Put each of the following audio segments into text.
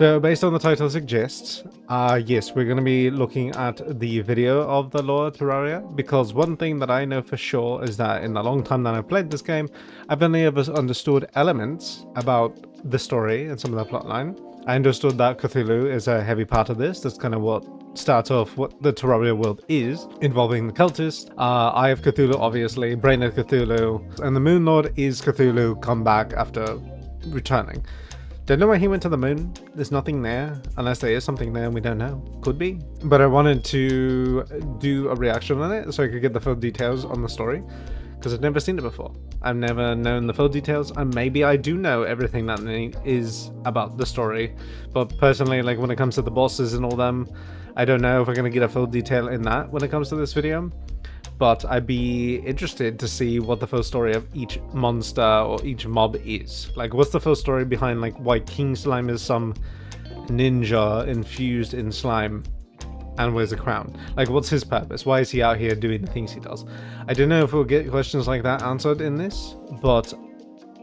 So based on the title suggests, yes, we're going to be looking at the video of the lore Terraria, because one thing that I know for sure is that in the long time that I've played this game, I've only ever understood elements about the story and some of the plotline. I understood that Cthulhu is a heavy part of this. That's kind of what starts off what the Terraria world is, involving the cultist, Eye of Cthulhu obviously, Brain of Cthulhu, and the Moon Lord is Cthulhu come back after returning. Don't know why he went to the moon. There's nothing there, unless there is something there and we don't know. Could be. But I wanted to do a reaction on it so I could get the full details on the story, because I've never seen it before. I've never known the full details, and maybe I do know everything that is about the story. But personally, like when it comes to the bosses and all them, I don't know if we're going to get a full detail in that when it comes to this video. But I'd be interested to see what the full story of each monster or each mob is. Like, what's the full story behind, like, why King Slime is some ninja infused in slime and wears a crown? Like, what's his purpose? Why is he out here doing the things he does? I don't know if we'll get questions like that answered in this, but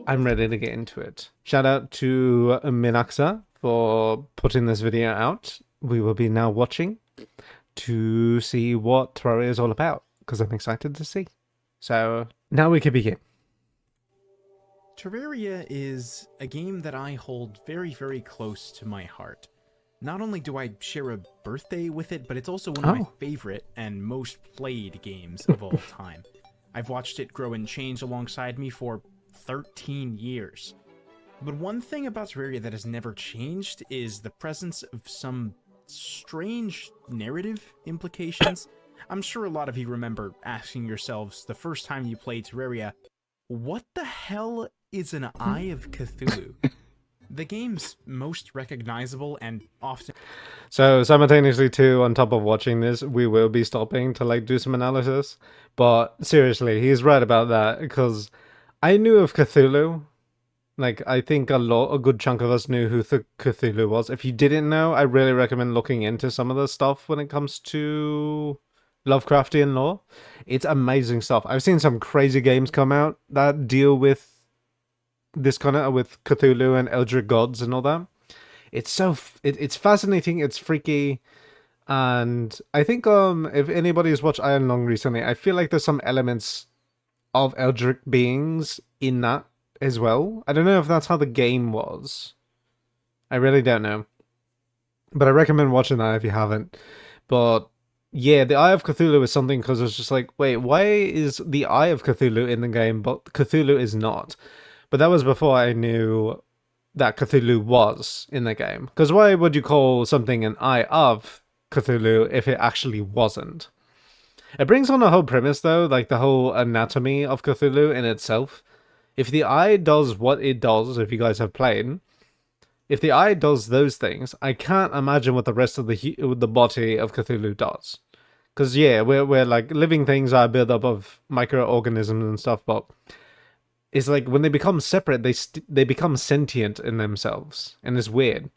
I'm ready to get into it. Shout out to Minaxa for putting this video out. We will be now watching to see what Terraria is all about, because I'm excited to see. So now we can begin. Terraria is a game that I hold very, very close to my heart. Not only do I share a birthday with it, but it's also one of my favorite and most played games of all time. I've watched it grow and change alongside me for 13 years. But one thing about Terraria that has never changed is the presence of some strange narrative implications. I'm sure a lot of you remember asking yourselves the first time you played Terraria, what the hell is an Eye of Cthulhu? The game's most recognizable and often... So simultaneously too, on top of watching this, we will be stopping to like do some analysis. But seriously, he's right about that, because I knew of Cthulhu. Like, I think a good chunk of us knew who Cthulhu was. If you didn't know, I really recommend looking into some of the stuff when it comes to Lovecraftian lore. It's amazing stuff. I've seen some crazy games come out that deal with this kind of, with Cthulhu and Eldritch gods and all that. It's so it's fascinating. It's freaky, and I think if anybody's watched Iron Lung recently, I feel like there's some elements of Eldritch beings in that as well. I don't know if that's how the game was. I really don't know, but I recommend watching that if you haven't. But yeah, the Eye of Cthulhu is something, because it's just like, wait, why is the Eye of Cthulhu in the game, but Cthulhu is not? But that was before I knew that Cthulhu was in the game. Because why would you call something an Eye of Cthulhu if it actually wasn't? It brings on a whole premise, though, like the whole anatomy of Cthulhu in itself. If the eye does what it does, if you guys have played, if the eye does those things, I can't imagine what the rest of the body of Cthulhu does. Because yeah, we're like living things are built up of microorganisms and stuff, but it's like when they become separate, they become sentient in themselves, and it's weird.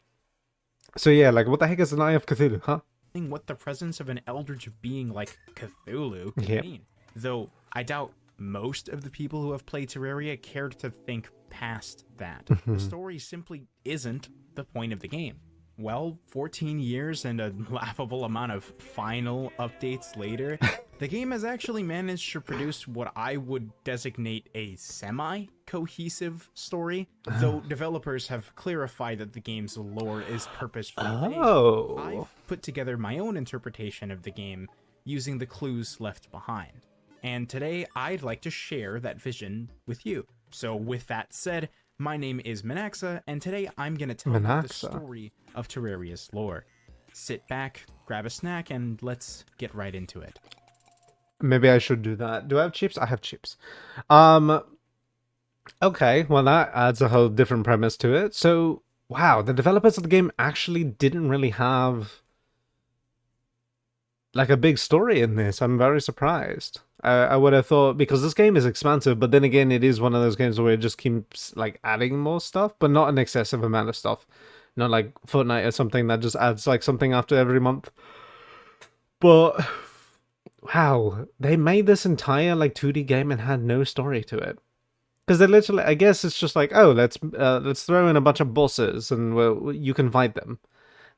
So yeah, like what the heck is an Eye of Cthulhu, huh? What the presence of an eldritch being like Cthulhu could mean. Though I doubt most of the people who have played Terraria cared to think past that. The story simply isn't the point of the game. Well, 14 years and a laughable amount of final updates later, the game has actually managed to produce what I would designate a semi-cohesive story, though developers have clarified that the game's lore is purposefully vague. I've put together my own interpretation of the game using the clues left behind. And today, I'd like to share that vision with you. So with that said, my name is Minaxa, and today I'm going to tell you the story of Terraria's lore. Sit back, grab a snack, and let's get right into it. Maybe I should do that. Do I have chips? I have chips. Okay, well that adds a whole different premise to it. So, wow, the developers of the game actually didn't really have like a big story in this. I'm very surprised. I would have thought, because this game is expansive, but then again, it is one of those games where it just keeps like adding more stuff, but not an excessive amount of stuff. Not like Fortnite or something that just adds like something after every month. But wow, they made this entire like 2D game and had no story to it. Because they literally, I guess it's just like, oh, let's throw in a bunch of bosses and you can fight them.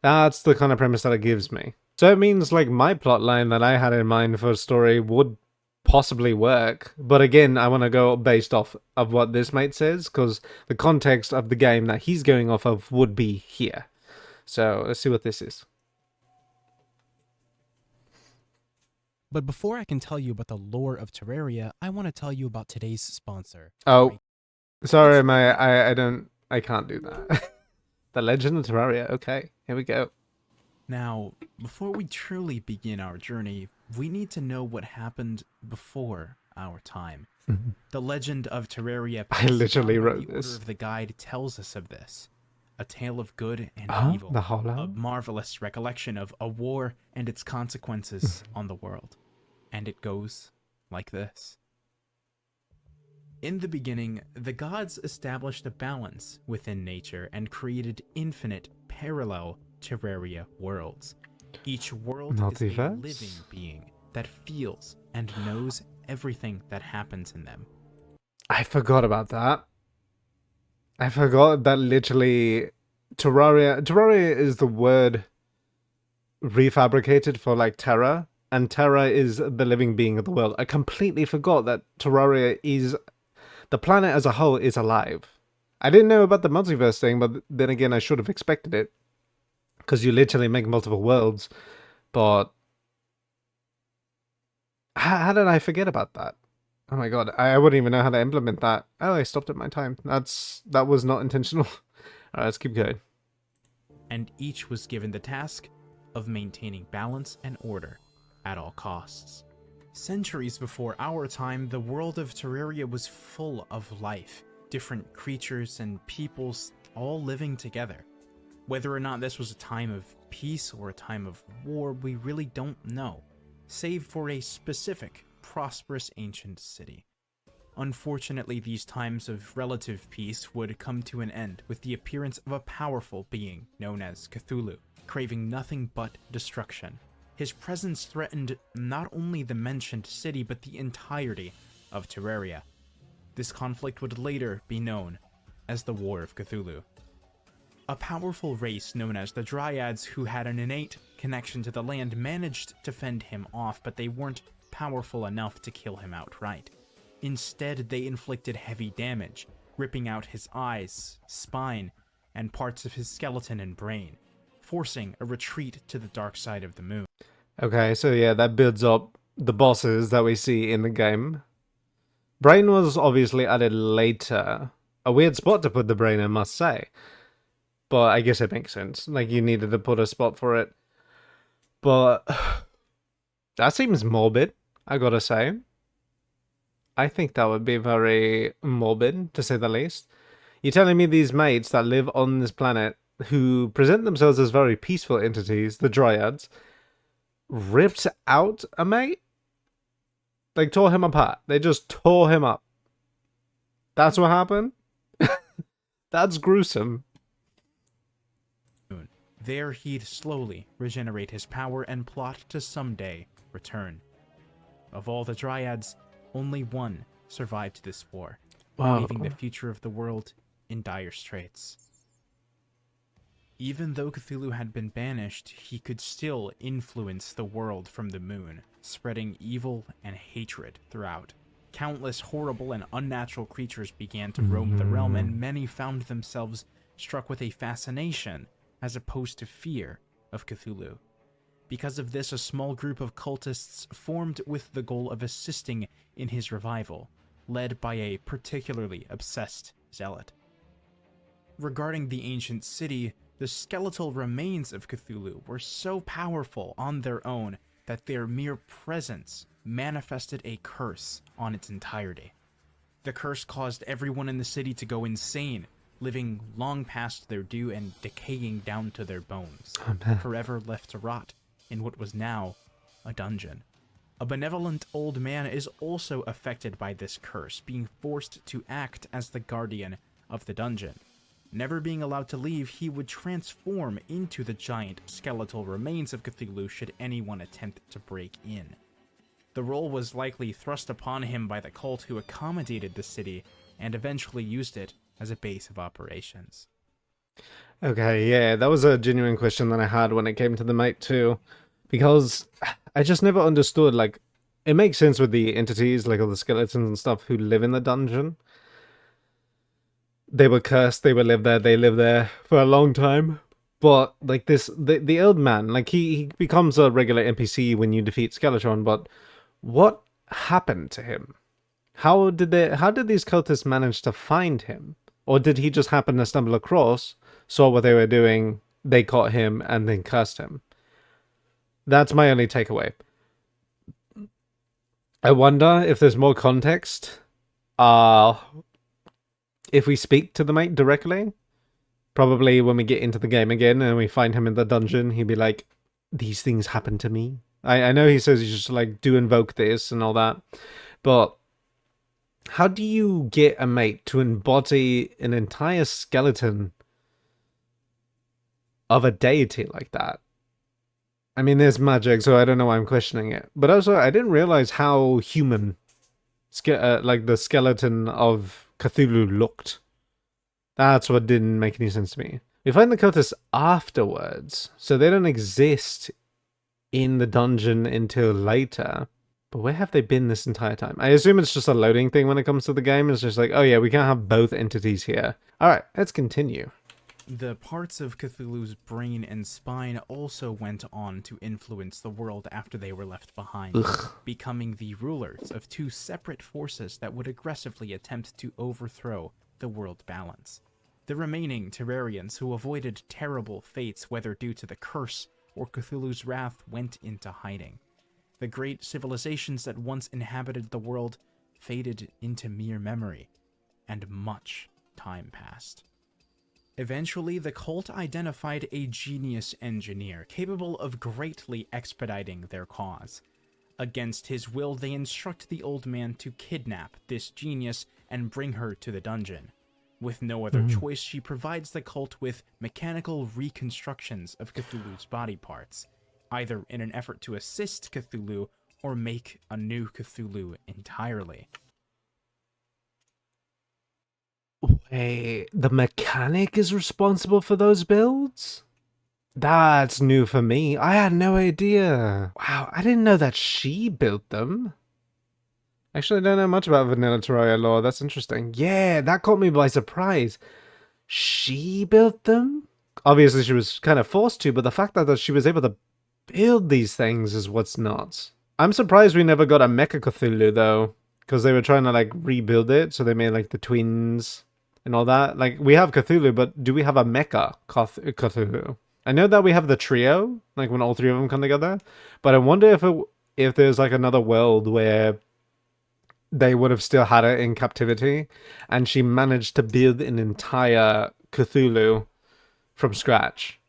That's the kind of premise that it gives me. So it means like my plotline that I had in mind for a story would possibly work, but again, I want to go based off of what this mate says, because the context of the game that he's going off of would be here. So let's see what this is. But before I can tell you about the lore of Terraria, I want to tell you about today's sponsor. Oh, sorry, mate. I can't do that. The Legend of Terraria. Okay, here we go. Now, before we truly begin our journey, we need to know what happened before our time. The Legend of Terraria, I literally wrote the this. Order of the Guide tells us of this. A tale of good and evil. The Hollow? A marvelous recollection of a war and its consequences on the world. And it goes like this. In the beginning, the gods established a balance within nature and created infinite, parallel Terraria worlds. Each world is a living being that feels and knows everything that happens in them. I forgot about that. I forgot that literally Terraria is the word refabricated for like Terra, and Terra is the living being of the world. I completely forgot that Terraria is the planet as a whole is alive. I didn't know about the multiverse thing, but then again, I should have expected it. Because you literally make multiple worlds. But how did I forget about that? Oh my god, I wouldn't even know how to implement that. Oh, I stopped at my time. That was not intentional. Alright, let's keep going. And each was given the task of maintaining balance and order at all costs. Centuries before our time, the world of Terraria was full of life, different creatures and peoples all living together. Whether or not this was a time of peace or a time of war, we really don't know, save for a specific, prosperous ancient city. Unfortunately, these times of relative peace would come to an end with the appearance of a powerful being known as Cthulhu, craving nothing but destruction. His presence threatened not only the mentioned city, but the entirety of Terraria. This conflict would later be known as the War of Cthulhu. A powerful race known as the Dryads, who had an innate connection to the land, managed to fend him off, but they weren't powerful enough to kill him outright. Instead, they inflicted heavy damage, ripping out his eyes, spine, and parts of his skeleton and brain, forcing a retreat to the dark side of the moon. Okay, so yeah, that builds up the bosses that we see in the game. Brain was obviously added later. A weird spot to put the brain, I must say. But I guess it makes sense. Like, you needed to put a spot for it. But that seems morbid, I gotta say. I think that would be very morbid, to say the least. You're telling me these mates that live on this planet, who present themselves as very peaceful entities, the Dryads, ripped out a mate? Like, tore him apart. They just tore him up. That's what happened? That's gruesome. There he'd slowly regenerate his power and plot to someday return. Of all the Dryads, only one survived this war, leaving the future of the world in dire straits. Even though Cthulhu had been banished, he could still influence the world from the moon, spreading evil and hatred throughout. Countless horrible and unnatural creatures began to roam the realm, and many found themselves struck with a fascination as opposed to fear of Cthulhu. Because of this, a small group of cultists formed with the goal of assisting in his revival, led by a particularly obsessed zealot. Regarding the ancient city, the skeletal remains of Cthulhu were so powerful on their own that their mere presence manifested a curse on its entirety. The curse caused everyone in the city to go insane, living long past their due and decaying down to their bones, forever left to rot in what was now a dungeon. A benevolent old man is also affected by this curse, being forced to act as the guardian of the dungeon. Never being allowed to leave, he would transform into the giant skeletal remains of Cthulhu should anyone attempt to break in. The role was likely thrust upon him by the cult who accommodated the city, and eventually used it as a base of operations. Okay, yeah, that was a genuine question that I had when it came to the mate too, because I just never understood, like, it makes sense with the entities, like all the skeletons and stuff who live in the dungeon. They were cursed, they would live there, they live there for a long time. But, like, the old man, like, he becomes a regular NPC when you defeat Skeletron, but what happened to him? How did these cultists manage to find him? Or did he just happen to stumble across, saw what they were doing, they caught him, and then cursed him? That's my only takeaway. I wonder if there's more context. If we speak to the mate directly, probably when we get into the game again and we find him in the dungeon, he'd be like, these things happen to me. I know he says he's just like, do invoke this and all that, but how do you get a mate to embody an entire skeleton of a deity like that? I mean, there's magic, so I don't know why I'm questioning it. But also, I didn't realize how human, like the skeleton of Cthulhu looked. That's what didn't make any sense to me. We find the cultists afterwards, so they don't exist in the dungeon until later. But where have they been this entire time? I assume it's just a loading thing when it comes to the game. It's just like, oh yeah, we can't have both entities here. Alright, let's continue. The parts of Cthulhu's brain and spine also went on to influence the world after they were left behind, becoming the rulers of two separate forces that would aggressively attempt to overthrow the world balance. The remaining Terrarians who avoided terrible fates, whether due to the curse or Cthulhu's wrath, went into hiding. The great civilizations that once inhabited the world faded into mere memory, and much time passed. Eventually, the cult identified a genius engineer capable of greatly expediting their cause. Against his will, they instruct the old man to kidnap this genius and bring her to the dungeon. With no other choice, she provides the cult with mechanical reconstructions of Cthulhu's body parts, either in an effort to assist Cthulhu or make a new Cthulhu entirely. Wait, the mechanic is responsible for those builds? That's new for me. I had no idea. Wow, I didn't know that she built them. Actually, I don't know much about vanilla Terraria lore. That's interesting. Yeah, that caught me by surprise. She built them? Obviously, she was kind of forced to, but the fact that she was able to build these things is what's nuts. I'm surprised we never got a Mecha Cthulhu, though, because they were trying to, like, rebuild it, so they made, like, the twins and all that. Like, we have Cthulhu, but do we have a Mecha Cthulhu? I know that we have the trio, like, when all three of them come together, but I wonder if there's, like, another world where they would have still had it in captivity, and she managed to build an entire Cthulhu from scratch.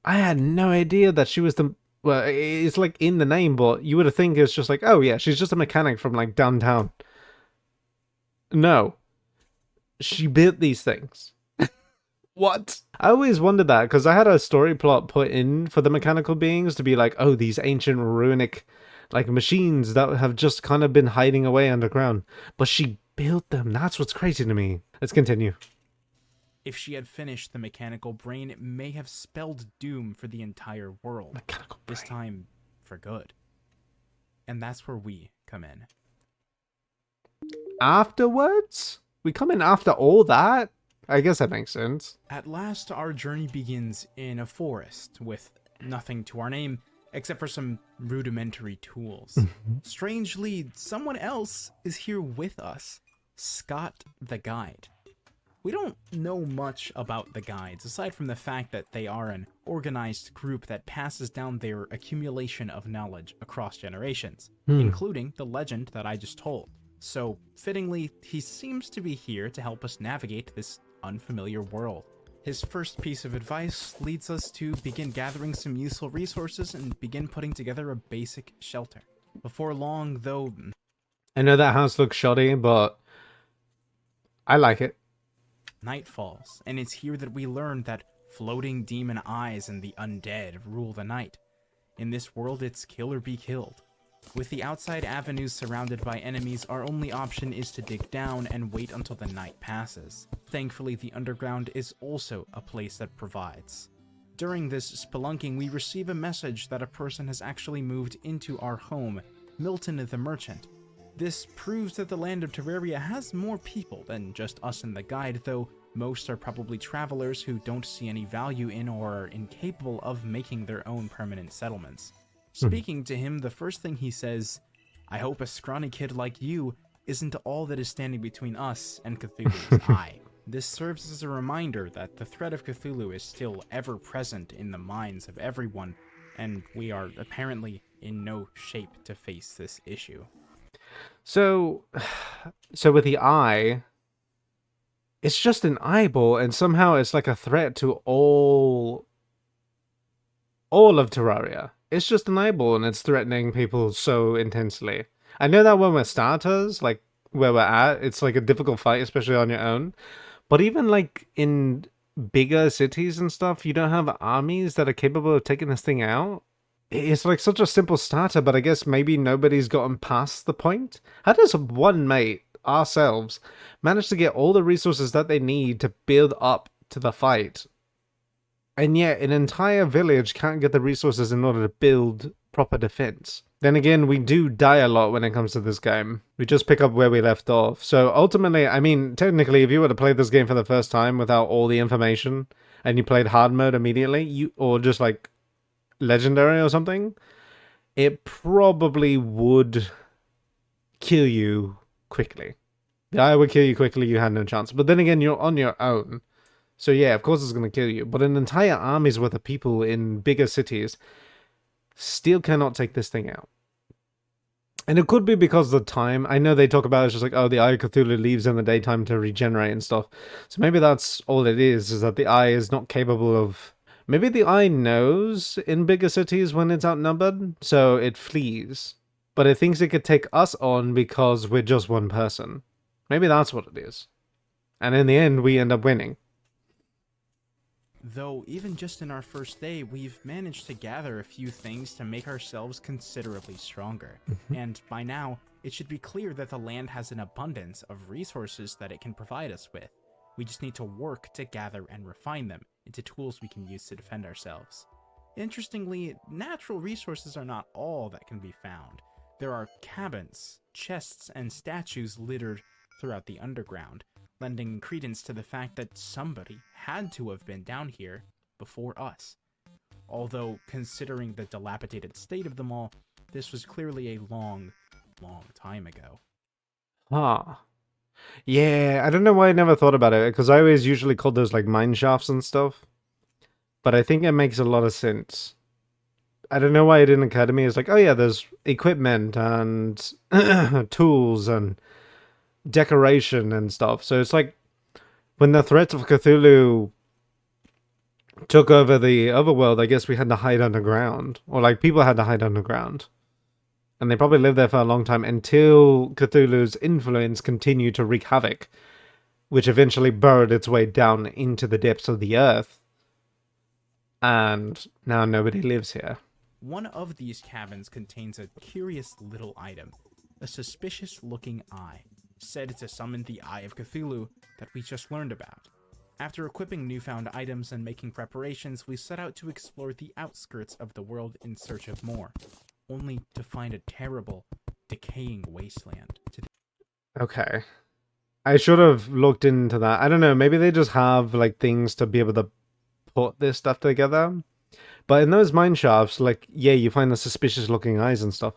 I had no idea that she was the... Well, it's like in the name, but you would think it's just like, oh yeah, she's just a mechanic from like downtown. No. She built these things. What? I always wondered that, because I had a story plot put in for the mechanical beings to be like, oh, these ancient runic like machines that have just kind of been hiding away underground. But she built them. That's what's crazy to me. Let's continue. If she had finished the mechanical brain, it may have spelled doom for the entire world. Mechanical brain. This time, for good. And that's where we come in. Afterwards? We come in after all that? I guess that makes sense. At last, our journey begins in a forest with nothing to our name except for some rudimentary tools. Strangely, someone else is here with us. Scott the Guide. We don't know much about the guides, aside from the fact that they are an organized group that passes down their accumulation of knowledge across generations, including the legend that I just told. So, fittingly, he seems to be here to help us navigate this unfamiliar world. His first piece of advice leads us to begin gathering some useful resources and begin putting together a basic shelter. Before long, though... I know that house looks shoddy, but I like it. Night falls, and it's here that we learn that floating demon eyes and the undead rule the night. In this world, it's kill or be killed. With the outside avenues surrounded by enemies, our only option is to dig down and wait until the night passes. Thankfully, the underground is also a place that provides. During this spelunking, we receive a message that a person has actually moved into our home, Milton the Merchant. This proves that the land of Terraria has more people than just us in the guide, though most are probably travelers who don't see any value in or are incapable of making their own permanent settlements. Speaking to him, the first thing he says, "I hope a scrawny kid like you isn't all that is standing between us and Cthulhu's eye." This serves as a reminder that the threat of Cthulhu is still ever present in the minds of everyone, and we are apparently in no shape to face this issue. So with the eye, it's just an eyeball, and somehow it's like a threat to all of Terraria. It's just an eyeball, and it's threatening people so intensely. I know that when we're starters, like where we're at, it's like a difficult fight, especially on your own. But even like in bigger cities and stuff, you don't have armies that are capable of taking this thing out. It's like such a simple starter, but I guess maybe nobody's gotten past the point. How does one mate, ourselves, manage to get all the resources that they need to build up to the fight? And yet an entire village can't get the resources in order to build proper defense. Then again, we do die a lot when it comes to this game. We just pick up where we left off. So ultimately, I mean, technically, if you were to play this game for the first time without all the information, and you played hard mode immediately, or just like legendary or something, it probably would kill you quickly. The eye would kill you quickly, you had no chance. But then again, you're on your own. So yeah, of course it's going to kill you. But an entire army's worth of people in bigger cities still cannot take this thing out. And it could be because of the time. I know they talk about it's just like, oh, the Eye of Cthulhu leaves in the daytime to regenerate and stuff. So maybe that's all it is that the Eye is not capable of... Maybe the Eye knows in bigger cities when it's outnumbered, so it flees. But it thinks it could take us on because we're just one person. Maybe that's what it is. And in the end, we end up winning. Though, even just in our first day, we've managed to gather a few things to make ourselves considerably stronger. And by now, it should be clear that the land has an abundance of resources that it can provide us with. We just need to work to gather and refine them into tools we can use to defend ourselves. Interestingly, natural resources are not all that can be found. There are cabins, chests, and statues littered throughout the underground, lending credence to the fact that somebody had to have been down here before us. Although, considering the dilapidated state of them all, this was clearly a long, long time ago. Huh. Yeah, I don't know why I never thought about it, because I always usually called those like mine shafts and stuff. But I think it makes a lot of sense. I don't know why it didn't occur to me. It's like, oh yeah, there's equipment and tools and decoration and stuff. So it's like when the threats of Cthulhu took over the overworld, I guess we had to hide underground. Or like people had to hide underground. And they probably lived there for a long time until Cthulhu's influence continued to wreak havoc, which eventually burrowed its way down into the depths of the earth. And now nobody lives here. One of these cabins contains a curious little item, a suspicious-looking eye, said to summon the Eye of Cthulhu that we just learned about. After equipping newfound items and making preparations, we set out to explore the outskirts of the world in search of more, only to find a terrible, decaying wasteland. Okay. I should have looked into that. I don't know, maybe they just have like things to be able to put this stuff together. But in those mine shafts, like, yeah, you find the suspicious looking eyes and stuff.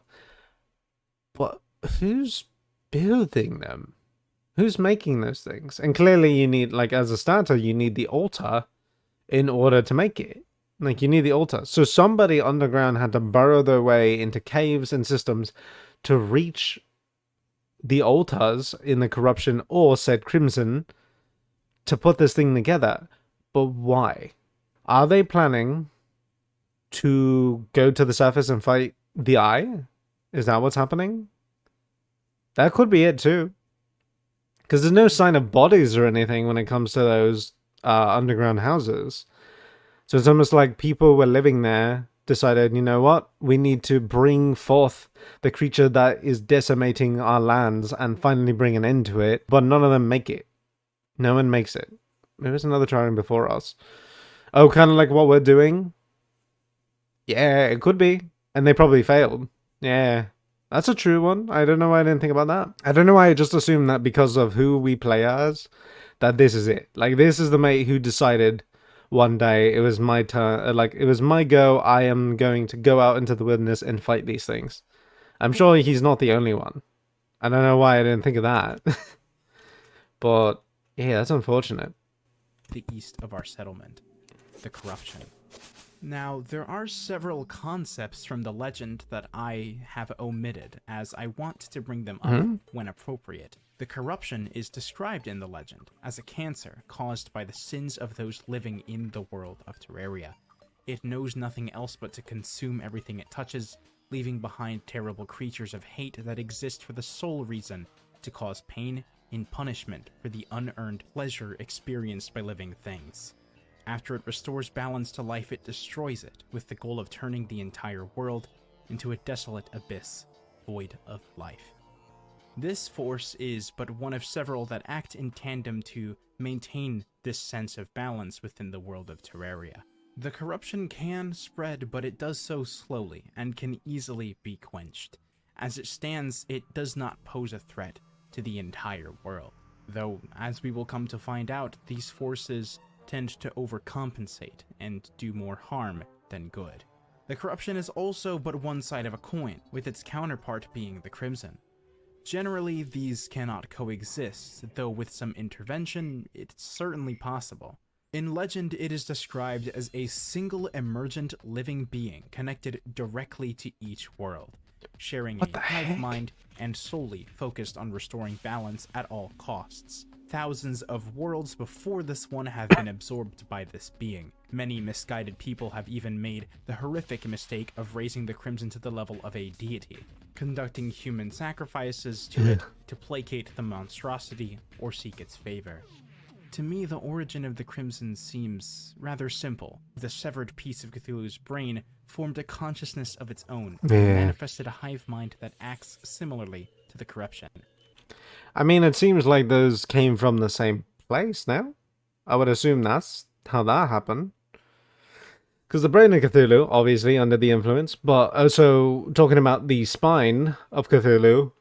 But who's building them? Who's making those things? And clearly you need, like, as a starter, you need the altar in order to make it. Like, you need the altar. So somebody underground had to burrow their way into caves and systems to reach the altars in the corruption or said Crimson to put this thing together. But why? Are they planning to go to the surface and fight the Eye? Is that what's happening? That could be it too. Because there's no sign of bodies or anything when it comes to those underground houses. So it's almost like people were living there decided, you know what, we need to bring forth the creature that is decimating our lands and finally bring an end to it, but none of them make it. No one makes it. There was another Terrarian before us. Oh, kind of like what we're doing? Yeah, it could be. And they probably failed. Yeah, that's a true one. I don't know why I didn't think about that. I don't know why I just assumed that because of who we play as, that this is it. Like, this is the mate who decided one day it was my turn, like, it was my go, I am going to go out into the wilderness and fight these things. I'm sure he's not the only one. I don't know why I didn't think of that. But, yeah, that's unfortunate. The east of our settlement, the corruption. Now, there are several concepts from the legend that I have omitted, as I want to bring them up when appropriate. The corruption is described in the legend as a cancer caused by the sins of those living in the world of Terraria. It knows nothing else but to consume everything it touches, leaving behind terrible creatures of hate that exist for the sole reason to cause pain in punishment for the unearned pleasure experienced by living things. After it restores balance to life, it destroys it, with the goal of turning the entire world into a desolate abyss, void of life. This force is but one of several that act in tandem to maintain this sense of balance within the world of Terraria. The corruption can spread, but it does so slowly, and can easily be quenched. As it stands, it does not pose a threat to the entire world. Though, as we will come to find out, these forces tend to overcompensate and do more harm than good. The corruption is also but one side of a coin, with its counterpart being the crimson. Generally, these cannot coexist, though with some intervention, it's certainly possible. In legend, it is described as a single emergent living being connected directly to each world, sharing a hive mind and solely focused on restoring balance at all costs. Thousands of worlds before this one have been absorbed by this being. Many misguided people have even made the horrific mistake of raising the Crimson to the level of a deity, conducting human sacrifices to it to placate the monstrosity or seek its favor. To me, the origin of the Crimson seems rather simple. The severed piece of Cthulhu's brain formed a consciousness of its own, and manifested a hive mind that acts similarly to the corruption. I mean, it seems like those came from the same place now. I would assume that's how that happened. Because the brain of Cthulhu, obviously, under the influence, but also talking about the spine of Cthulhu,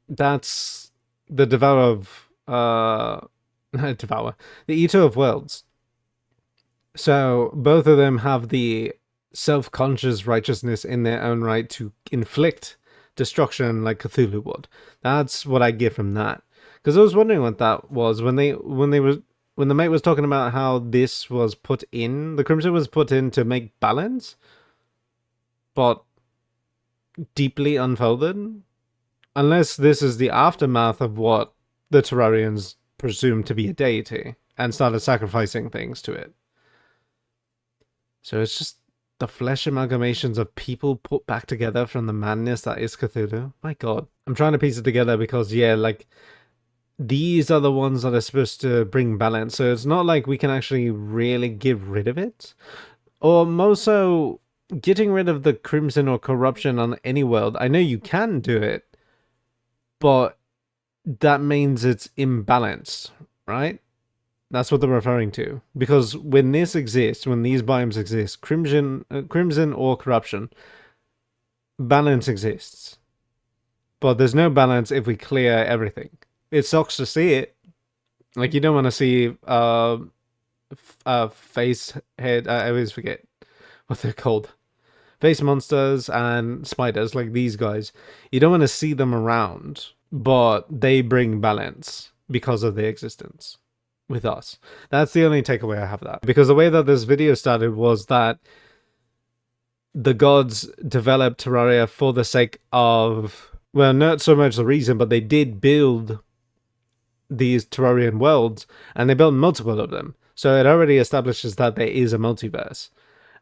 that's the the Eater of Worlds. So both of them have the self-conscious righteousness in their own right to inflict destruction like Cthulhu would. That's what I get from that. Because I was wondering what that was when the mate was talking about how this was put in, the Crimson was put in to make balance, but deeply unfolded. Unless this is the aftermath of what the Terrarians presumed to be a deity and started sacrificing things to it. So it's just the flesh amalgamations of people put back together from the madness that is Cthulhu. My god. I'm trying to piece it together because, yeah, like, these are the ones that are supposed to bring balance. So it's not like we can actually really get rid of it. Or more so, getting rid of the Crimson or corruption on any world. I know you can do it, but that means it's imbalanced, right? That's what they're referring to. Because when this exists, when these biomes exist, crimson or corruption, balance exists. But there's no balance if we clear everything. It sucks to see it. Like, you don't want to see face head. I always forget what they're called. Face monsters and spiders, like these guys. You don't want to see them around, but they bring balance because of their existence with us. That's the only takeaway I have of that. Because the way that this video started was that the gods developed Terraria for the sake of, well, not so much the reason, but they did build these Terrarian worlds, and they built multiple of them. So it already establishes that there is a multiverse.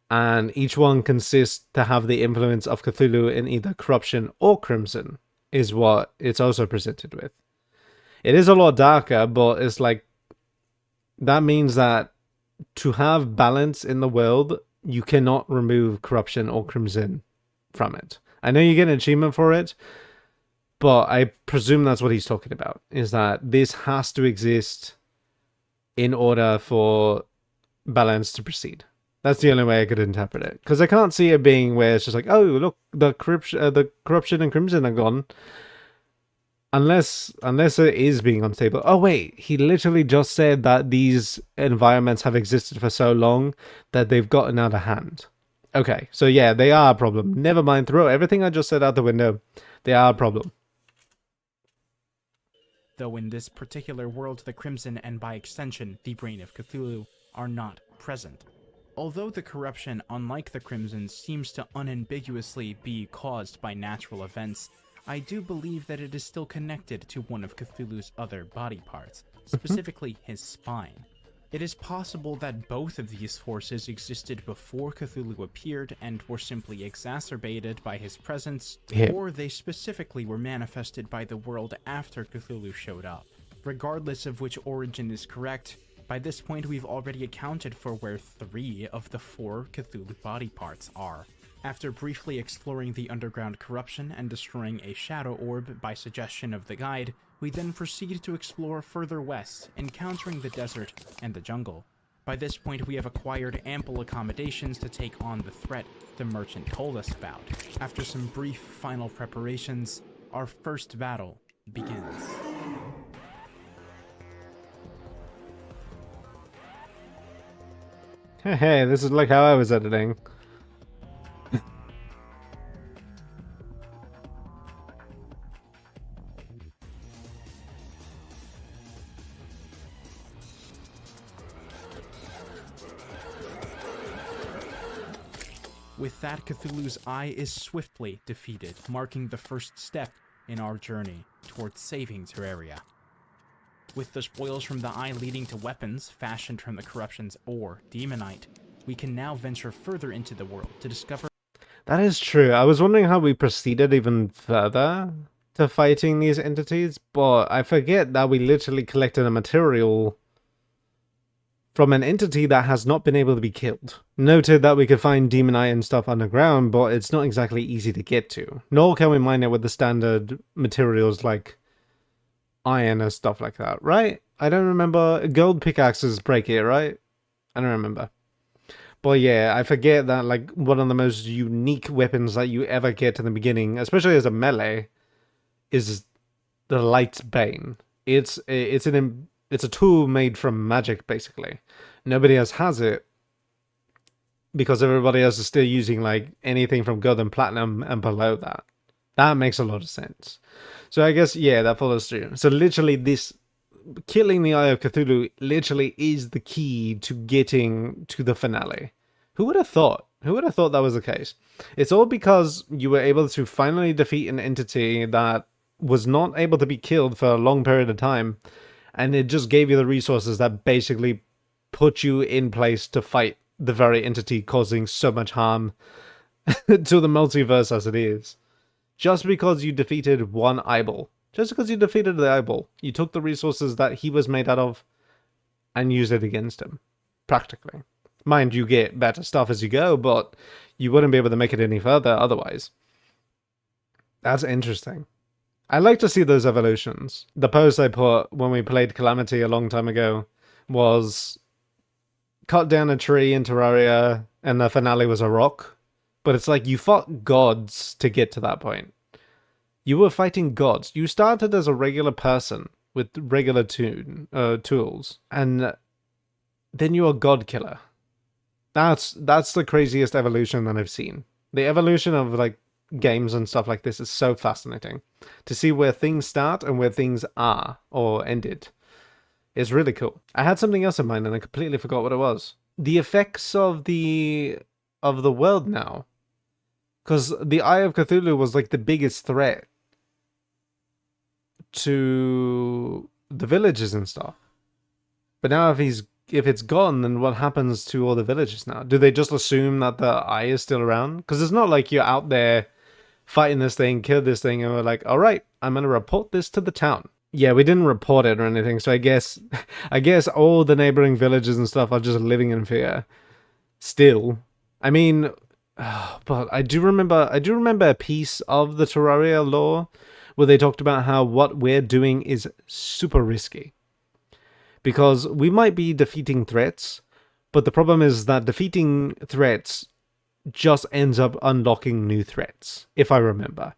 And each one consists to have the influence of Cthulhu in either corruption or crimson, is what it's also presented with. It is a lot darker, but it's like, that means that to have balance in the world, you cannot remove corruption or crimson from it. I know you get an achievement for it, but I presume that's what he's talking about, is that this has to exist in order for balance to proceed. That's the only way I could interpret it. Because I can't see it being where it's just like, oh, look, the corruption and crimson are gone. Unless it is being unstable. Oh wait, he literally just said that these environments have existed for so long that they've gotten out of hand. Okay, so yeah, they are a problem. Never mind, throw everything I just said out the window. They are a problem. Though in this particular world, the Crimson, and by extension, the Brain of Cthulhu, are not present. Although the corruption, unlike the Crimson, seems to unambiguously be caused by natural events, I do believe that it is still connected to one of Cthulhu's other body parts, specifically his spine. It is possible that both of these forces existed before Cthulhu appeared and were simply exacerbated by his presence, or they specifically were manifested by the world after Cthulhu showed up. Regardless of which origin is correct, by this point we've already accounted for where 3 of the 4 Cthulhu body parts are. After briefly exploring the underground corruption and destroying a shadow orb by suggestion of the guide, we then proceed to explore further west, encountering the desert and the jungle. By this point we have acquired ample accommodations to take on the threat the merchant told us about. After some brief final preparations, our first battle begins. Hey, this is like how I was editing. With that, Cthulhu's eye is swiftly defeated, marking the first step in our journey towards saving Terraria. With the spoils from the eye leading to weapons fashioned from the corruption's ore, demonite, we can now venture further into the world to discover... That is true. I was wondering how we proceeded even further to fighting these entities, but I forget that we literally collected a material from an entity that has not been able to be killed. Noted that we could find demonite and stuff underground, but it's not exactly easy to get to. Nor can we mine it with the standard materials like iron and stuff like that, right? I don't remember. Gold pickaxes break it, right? I don't remember. But yeah, I forget that like one of the most unique weapons that you ever get in the beginning, especially as a melee, is the Light's Bane. It's a tool made from magic, basically. Nobody else has it because everybody else is still using like anything from gold and platinum and below that. That makes a lot of sense. So I guess, yeah, that follows through. So literally this killing the Eye of Cthulhu literally is the key to getting to the finale. Who would have thought? Who would have thought that was the case? It's all because you were able to finally defeat an entity that was not able to be killed for a long period of time, and it just gave you the resources that basically put you in place to fight the very entity causing so much harm to the multiverse as it is. Just because you defeated one eyeball. Just because you defeated the eyeball. You took the resources that he was made out of and used it against him. Practically. Mind you, get better stuff as you go, but you wouldn't be able to make it any further otherwise. That's interesting. I like to see those evolutions. The post I put when we played Calamity a long time ago was cut down a tree in Terraria and the finale was a rock. But it's like you fought gods to get to that point. You were fighting gods. You started as a regular person with regular tools. And then you're a god killer. That's the craziest evolution that I've seen. The evolution of like games and stuff like this is so fascinating. To see where things start and where things are or ended. It's really cool. I had something else in mind and I completely forgot what it was. The effects of the world now. Because the Eye of Cthulhu was like the biggest threat to the villages and stuff. But now if it's gone, then what happens to all the villages now? Do they just assume that the eye is still around? Because it's not like you're out there fighting this thing, kill this thing, and we're like, all right, I'm going to report this to the town. Yeah, we didn't report it or anything, so I guess all the neighboring villages and stuff are just living in fear. Still. I mean, but I do remember a piece of the Terraria lore where they talked about how what we're doing is super risky. Because we might be defeating threats, but the problem is that defeating threats just ends up unlocking new threats, if I remember.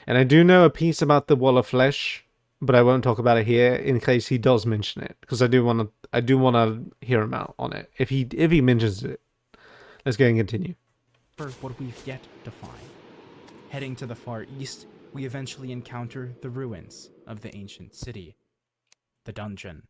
And I do know a piece about the Wall of Flesh, but I won't talk about it here in case he does mention it, because I do want to hear him out on it if he mentions it. Let's go and continue. For what we've yet to find. Heading to the far east, we eventually encounter the ruins of the ancient city, the dungeon.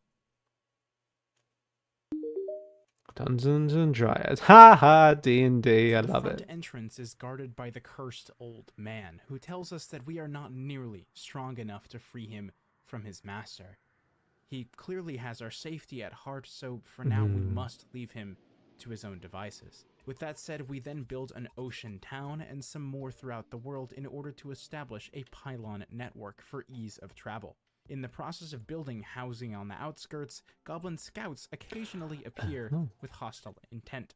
Dungeons and Dryads. Ha ha, D&D, I love it. The front entrance is guarded by the cursed old man, who tells us that we are not nearly strong enough to free him from his master. He clearly has our safety at heart, so for now we must leave him to his own devices. With that said, we then build an ocean town and some more throughout the world in order to establish a pylon network for ease of travel. In the process of building housing on the outskirts, goblin scouts occasionally appear with hostile intent.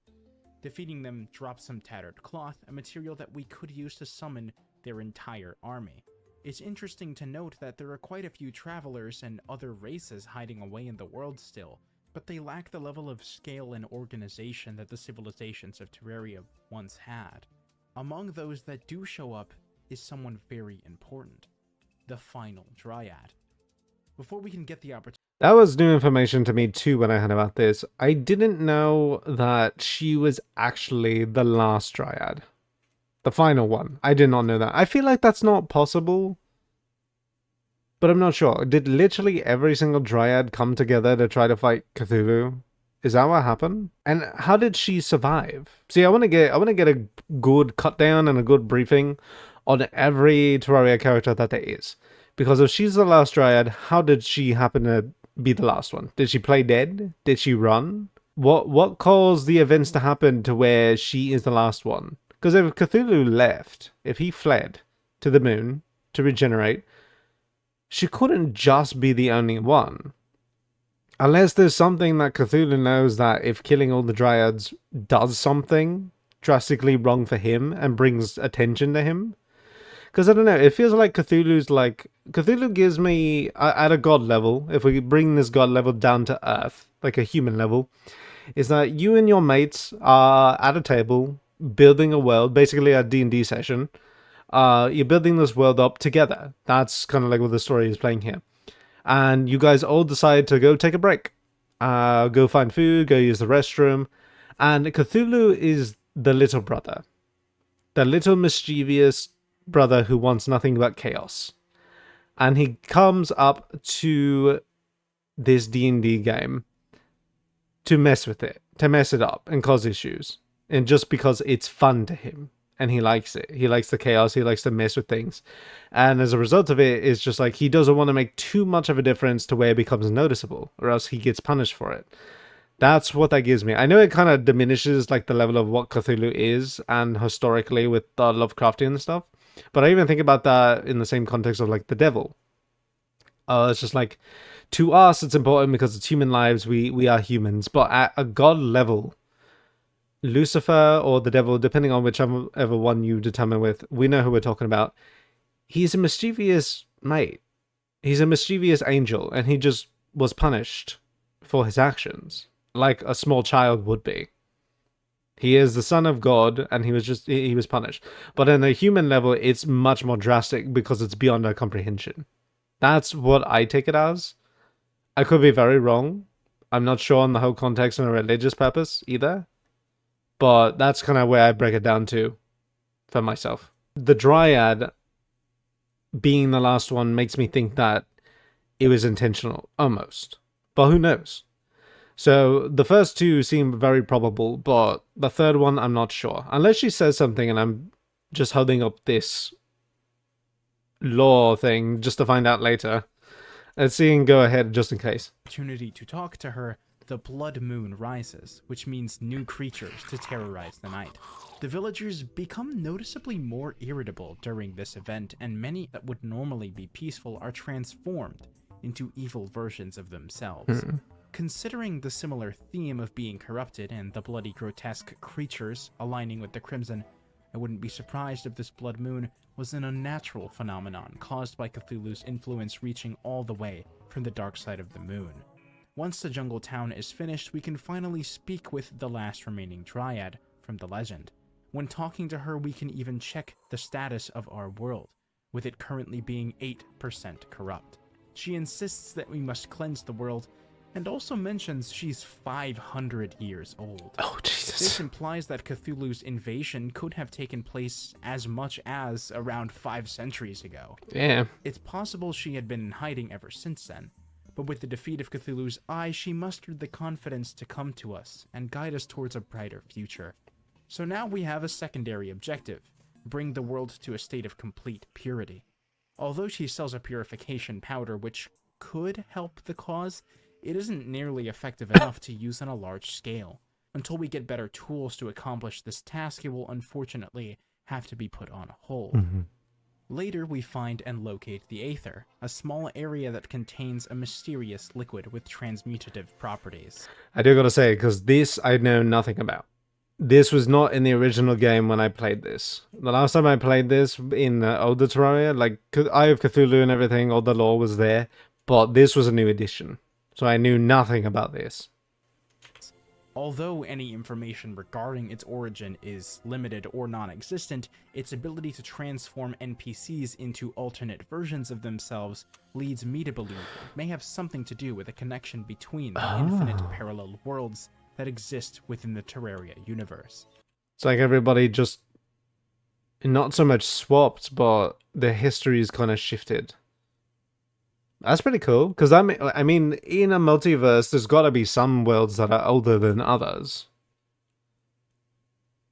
Defeating them drops some tattered cloth, a material that we could use to summon their entire army. It's interesting to note that there are quite a few travelers and other races hiding away in the world still, but they lack the level of scale and organization that the civilizations of Terraria once had. Among those that do show up is someone very important, the final Dryad. Before we can get the opportunity... That was new information to me too when I heard about this. I didn't know that she was actually the last Dryad. The final one. I did not know that. I feel like that's not possible. But I'm not sure. Did literally every single Dryad come together to try to fight Cthulhu? Is that what happened? And how did she survive? See, I want to get a good cut down and a good briefing on every Terraria character that there is. Because if she's the last Dryad, how did she happen to be the last one? Did she play dead? Did she run? What caused the events to happen to where she is the last one? Because if Cthulhu left, if he fled to the moon to regenerate, she couldn't just be the only one. Unless there's something that Cthulhu knows that if killing all the Dryads does something drastically wrong for him and brings attention to him. Because I don't know, it feels like Cthulhu gives me, at a god level, if we bring this god level down to earth, like a human level, is that you and your mates are at a table, building a world, basically a D&D session. You're building this world up together. That's kind of like what the story is playing here. And you guys all decide to go take a break. Go find food, go use the restroom. And Cthulhu is the little brother. The little mischievous brother who wants nothing but chaos. And he comes up to this D&D game to mess with it, to mess it up and cause issues. And just because it's fun to him. And he likes it. He likes the chaos. He likes to mess with things. And as a result of it, it's just like he doesn't want to make too much of a difference to where it becomes noticeable, or else he gets punished for it. That's what that gives me. I know it kind of diminishes like the level of what Cthulhu is, and historically with Lovecraftian stuff. But I even think about that in the same context of like the devil. It's just like, to us, it's important because it's human lives. We are humans. But at a god level, Lucifer or the devil, depending on whichever one you determine with, we know who we're talking about. He's a mischievous mate. He's a mischievous angel, and he just was punished for his actions, like a small child would be. He is the son of God, and he was punished. But on a human level, it's much more drastic because it's beyond our comprehension. That's what I take it as. I could be very wrong. I'm not sure on the whole context and a religious purpose either. But that's kind of where I break it down to for myself. The Dryad being the last one makes me think that it was intentional, almost. But who knows? So the first two seem very probable, but the third one, I'm not sure. Unless she says something and I'm just holding up this lore thing just to find out later. Let's see and go ahead just in case. Opportunity to talk to her, the blood moon rises, which means new creatures to terrorize the night. The villagers become noticeably more irritable during this event, and many that would normally be peaceful are transformed into evil versions of themselves. Considering the similar theme of being corrupted and the bloody grotesque creatures aligning with the Crimson, I wouldn't be surprised if this blood moon was an unnatural phenomenon caused by Cthulhu's influence reaching all the way from the dark side of the moon. Once the jungle town is finished, we can finally speak with the last remaining dryad from the legend. When talking to her, we can even check the status of our world, with it currently being 8% corrupt. She insists that we must cleanse the world, and also mentions she's 500 years old. Oh, Jesus. This implies that Cthulhu's invasion could have taken place as much as around 5 centuries ago. Yeah. It's possible she had been in hiding ever since then, but with the defeat of Cthulhu's Eye, she mustered the confidence to come to us and guide us towards a brighter future. So now we have a secondary objective: bring the world to a state of complete purity. Although she sells a purification powder which could help the cause, it isn't nearly effective enough to use on a large scale. Until we get better tools to accomplish this task, it will unfortunately have to be put on hold. Later, we find and locate the Aether, a small area that contains a mysterious liquid with transmutative properties. I do gotta say, because this I know nothing about. This was not in the original game when I played this. The last time I played this in older Terraria, like Eye of Cthulhu and everything, all the lore was there, but this was a new edition. So I knew nothing about this. Although any information regarding its origin is limited or non-existent, its ability to transform NPCs into alternate versions of themselves leads me to believe it may have something to do with a connection between the infinite parallel worlds that exist within the Terraria universe. It's like everybody just not so much swapped, but the histories kind of shifted. That's pretty cool, because I mean, in a multiverse, there's got to be some worlds that are older than others.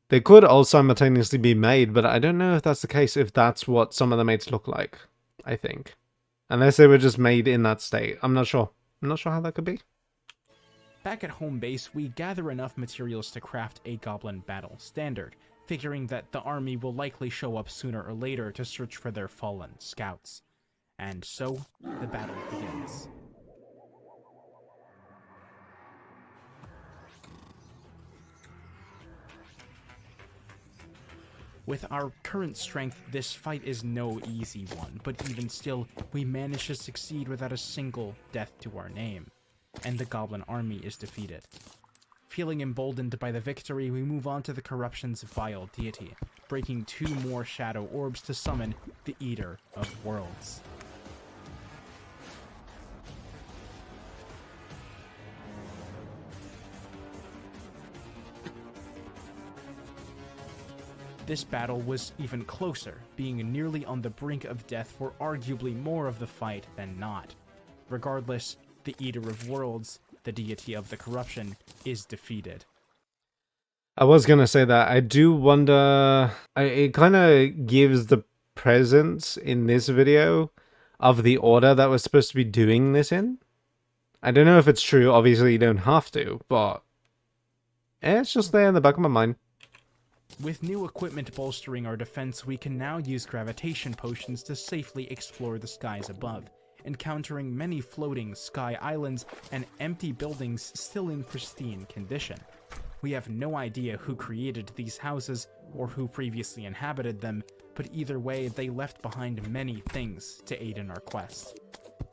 They could all simultaneously be made, but I don't know if that's the case, if that's what some of the mates look like, I think. Unless they were just made in that state. I'm not sure. I'm not sure how that could be. Back at home base, we gather enough materials to craft a goblin battle standard, figuring that the army will likely show up sooner or later to search for their fallen scouts. And so, the battle begins. With our current strength, this fight is no easy one, but even still, we manage to succeed without a single death to our name, and the goblin army is defeated. Feeling emboldened by the victory, we move on to the corruption's vile deity, breaking 2 more shadow orbs to summon the Eater of Worlds. This battle was even closer, being nearly on the brink of death for arguably more of the fight than not. Regardless, the Eater of Worlds, the deity of the corruption, is defeated. I was going to say that. I do wonder... it kind of gives the presence in this video of the order that we're supposed to be doing this in. I don't know if it's true. Obviously, you don't have to, but... it's just there in the back of my mind. With new equipment bolstering our defense, we can now use gravitation potions to safely explore the skies above, encountering many floating sky islands and empty buildings still in pristine condition. We have no idea who created these houses or who previously inhabited them, but either way, they left behind many things to aid in our quest.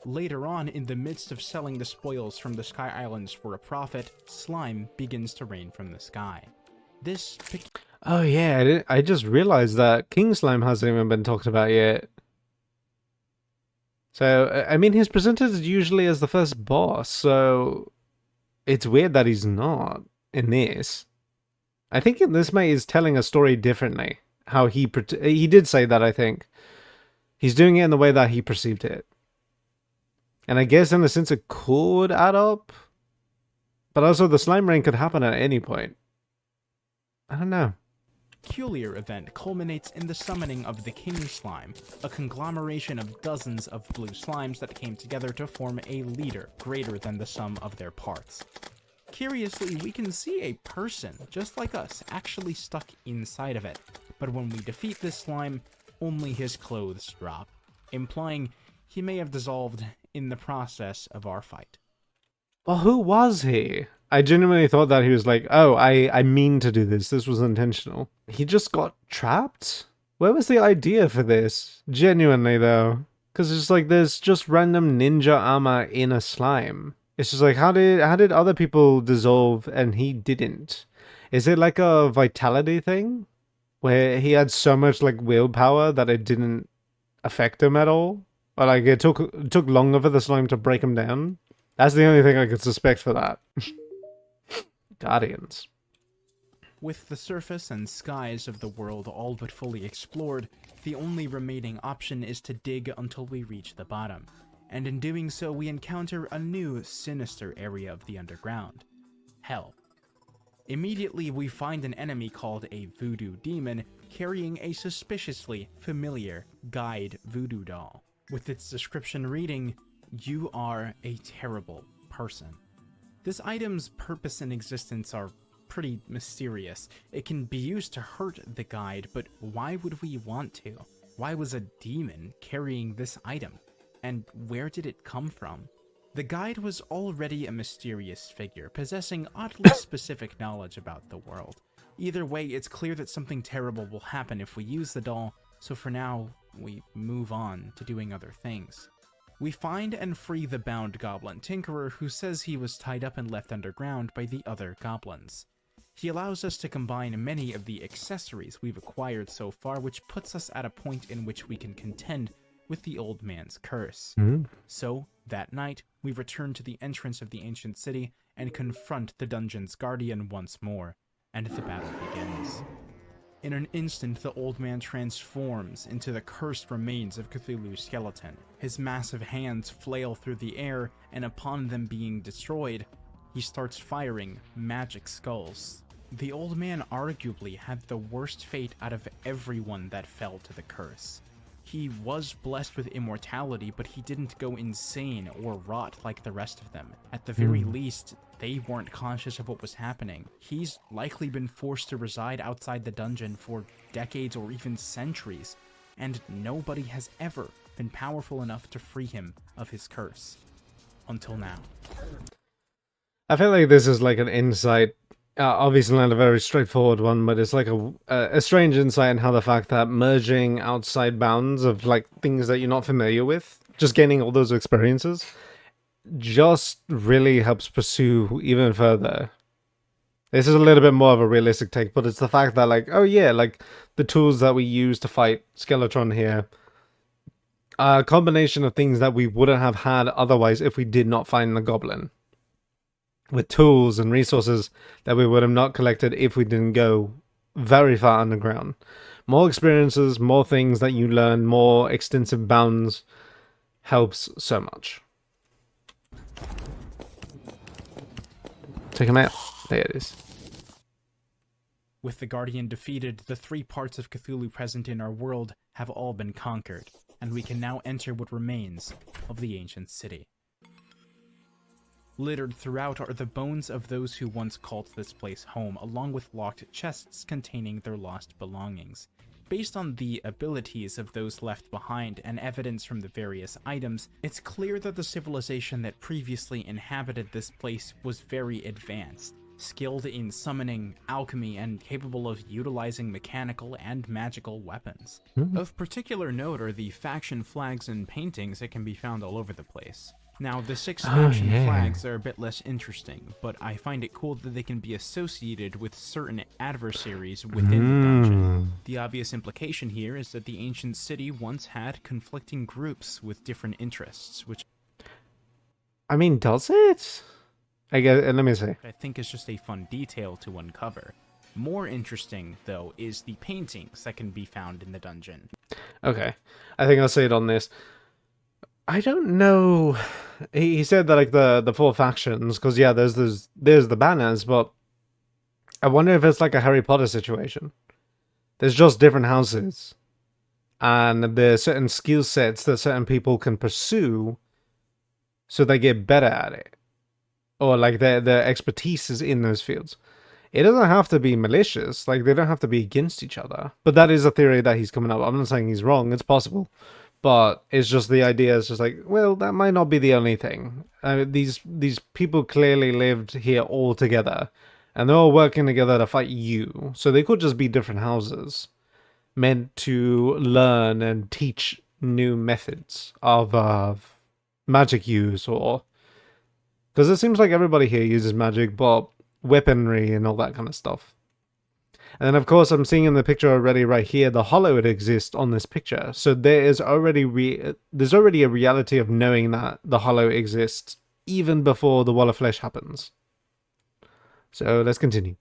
Later on, in the midst of selling the spoils from the sky islands for a profit, slime begins to rain from the sky. This Oh yeah, I just realized that King Slime hasn't even been talked about yet. So, I mean, he's presented usually as the first boss, so it's weird that he's not in this. I think this mate is telling a story differently. How he did say that, I think. He's doing it in the way that he perceived it. And I guess in a sense it could add up. But also the slime rain could happen at any point. I don't know. Peculiar event culminates in the summoning of the King Slime, a conglomeration of dozens of blue slimes that came together to form a leader greater than the sum of their parts. Curiously, we can see a person, just like us, actually stuck inside of it, but when we defeat this slime, only his clothes drop, implying he may have dissolved in the process of our fight. Well, who was he? I genuinely thought that he was like, oh, I mean to do this. This was intentional. He just got trapped? Where was the idea for this? Genuinely, though. Because it's like there's just random ninja armor in a slime. It's just like, how did other people dissolve and he didn't? Is it like a vitality thing? Where he had so much like willpower that it didn't affect him at all? Or like it took longer for the slime to break him down? That's the only thing I could suspect for that. Guardians. With the surface and skies of the world all but fully explored, the only remaining option is to dig until we reach the bottom, and in doing so we encounter a new, sinister area of the underground. Hell. Immediately we find an enemy called a voodoo demon carrying a suspiciously familiar guide voodoo doll, with its description reading, "You are a terrible person." This item's purpose and existence are pretty mysterious. It can be used to hurt the guide, but why would we want to? Why was a demon carrying this item? And where did it come from? The guide was already a mysterious figure, possessing oddly specific knowledge about the world. Either way, it's clear that something terrible will happen if we use the doll, so for now, we move on to doing other things. We find and free the bound goblin tinkerer who says he was tied up and left underground by the other goblins. He allows us to combine many of the accessories we've acquired so far, which puts us at a point in which we can contend with the old man's curse. So, that night, we return to the entrance of the ancient city and confront the dungeon's guardian once more, and the battle begins. In an instant, the old man transforms into the cursed remains of Cthulhu's skeleton. His massive hands flail through the air, and upon them being destroyed, he starts firing magic skulls. The old man arguably had the worst fate out of everyone that fell to the curse. He was blessed with immortality, but he didn't go insane or rot like the rest of them. At the very least, they weren't conscious of what was happening. He's likely been forced to reside outside the dungeon for decades or even centuries, and nobody has ever been powerful enough to free him of his curse. Until now. I feel like this is like an insight. Obviously not a very straightforward one, but it's like a strange insight in how the fact that merging outside bounds of like things that you're not familiar with, just gaining all those experiences, just really helps pursue even further. This is a little bit more of a realistic take, but it's the fact that like, oh yeah, like the tools that we use to fight Skeletron here, a combination of things that we wouldn't have had otherwise if we did not find the goblin. With tools and resources that we would have not collected if we didn't go very far underground. More experiences, more things that you learn, more extensive bounds helps so much. Take him out. There it is. With the Guardian defeated, the three parts of Cthulhu present in our world have all been conquered, and we can now enter what remains of the ancient city. Littered throughout are the bones of those who once called this place home, along with locked chests containing their lost belongings. Based on the abilities of those left behind and evidence from the various items, it's clear that the civilization that previously inhabited this place was very advanced, skilled in summoning, alchemy, and capable of utilizing mechanical and magical weapons. Of particular note are the faction flags and paintings that can be found all over the place. Now, the 6 faction flags are a bit less interesting, but I find it cool that they can be associated with certain adversaries within the dungeon. The obvious implication here is that the ancient city once had conflicting groups with different interests, which I mean, does it? I guess, let me see. I think is just a fun detail to uncover. More interesting, though, is the paintings that can be found in the dungeon. Okay, I think I'll say it on this. I don't know. He said that like the 4 factions, because yeah, there's the banners, but I wonder if it's like a Harry Potter situation. There's just different houses, and there's certain skill sets that certain people can pursue, so they get better at it, or like their expertise is in those fields. It doesn't have to be malicious, like they don't have to be against each other. But that is a theory that he's coming up. I'm not saying he's wrong. It's possible. But it's just the idea is just like, well, that might not be the only thing. These people clearly lived here all together, and they're all working together to fight you. So they could just be different houses meant to learn and teach new methods of magic use, or because it seems like everybody here uses magic, but weaponry and all that kind of stuff. And then, of course, I'm seeing in the picture already right here, the hollow it exists on this picture. So there is already there's already a reality of knowing that the hollow exists even before the wall of flesh happens. So let's continue.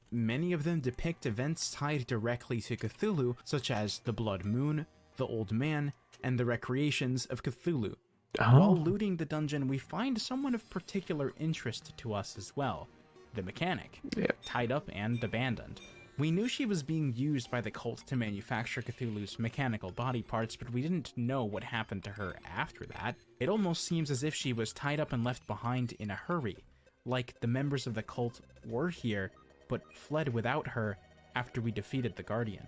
Many of them depict events tied directly to Cthulhu, such as the Blood Moon, the Old Man, and the recreations of Cthulhu. While looting the dungeon, we find someone of particular interest to us as well, the mechanic, tied up and abandoned. We knew she was being used by the cult to manufacture Cthulhu's mechanical body parts, but we didn't know what happened to her after that. It almost seems as if she was tied up and left behind in a hurry, like the members of the cult were here, but fled without her after we defeated the Guardian.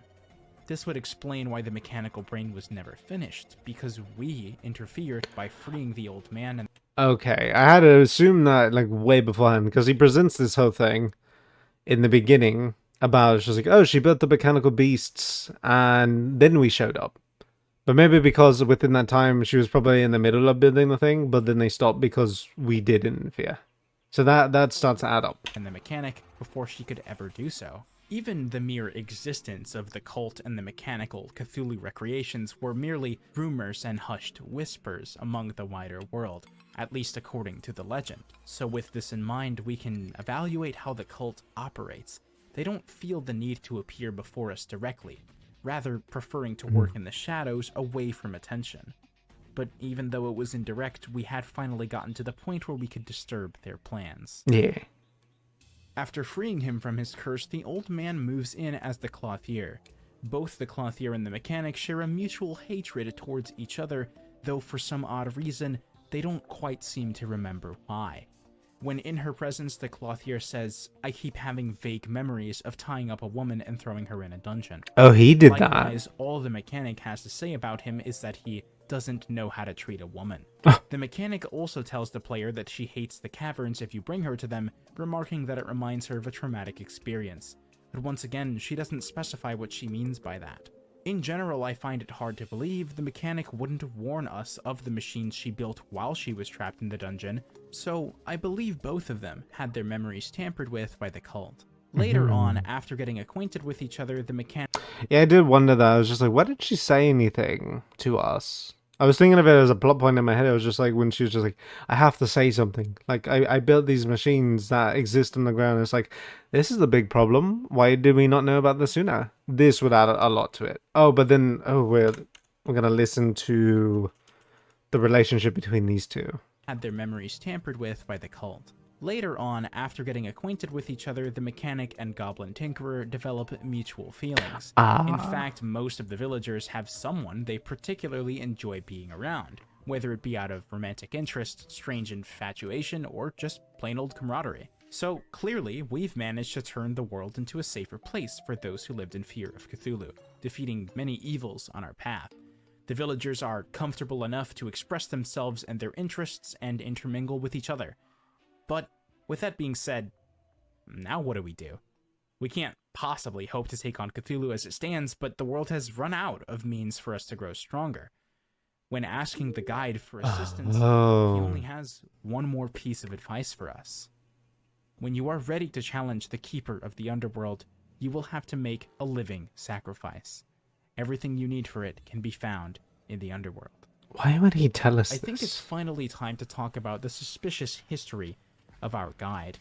This would explain why the mechanical brain was never finished, because we interfered by freeing the old man and... Okay, I had to assume that like way beforehand, because he presents this whole thing in the beginning about, it's just like, oh, she built the mechanical beasts, and then we showed up. But maybe because within that time, she was probably in the middle of building the thing, but then they stopped because we did interfere. So that starts to add up. And the mechanic before she could ever do so. Even the mere existence of the cult and the mechanical Cthulhu recreations were merely rumors and hushed whispers among the wider world, at least according to the legend. So with this in mind, we can evaluate how the cult operates. They don't feel the need to appear before us directly, rather preferring to work in the shadows away from attention. But even though it was indirect, we had finally gotten to the point where we could disturb their plans. Yeah. After freeing him from his curse, the old man moves in as the clothier. Both the clothier and the mechanic share a mutual hatred towards each other, though for some odd reason, they don't quite seem to remember why. When in her presence, the clothier says, "I keep having vague memories of tying up a woman and throwing her in a dungeon." Oh, he did Likewise, that. all the mechanic has to say about him is that he doesn't know how to treat a woman. The mechanic also tells the player that she hates the caverns if you bring her to them, remarking that it reminds her of a traumatic experience. But once again, she doesn't specify what she means by that. In general, I find it hard to believe the mechanic wouldn't warn us of the machines she built while she was trapped in the dungeon, so I believe both of them had their memories tampered with by the cult. Later on, after getting acquainted with each other, the mechanic... Yeah, I did wonder that. I was just like, why did she say anything to us? I was thinking of it as a plot point in my head. It was just like when she was just like, I have to say something. Like, I built these machines that exist on the ground. It's like, this is the big problem. Why did we not know about this sooner? This would add a lot to it. Oh, but then, we're going to listen to the relationship between these two. Had their memories tampered with by the cult. Later on, after getting acquainted with each other, the mechanic and goblin tinkerer develop mutual feelings. In fact, most of the villagers have someone they particularly enjoy being around, whether it be out of romantic interest, strange infatuation, or just plain old camaraderie. So clearly, we've managed to turn the world into a safer place for those who lived in fear of Cthulhu, defeating many evils on our path. The villagers are comfortable enough to express themselves and their interests and intermingle with each other. But with that being said, now what do we do? We can't possibly hope to take on Cthulhu as it stands, but the world has run out of means for us to grow stronger. When asking the guide for assistance, he only has one more piece of advice for us. When you are ready to challenge the keeper of the underworld, you will have to make a living sacrifice. Everything you need for it can be found in the underworld. Why would he tell us I this? think it's finally time to talk about the suspicious history of our guide.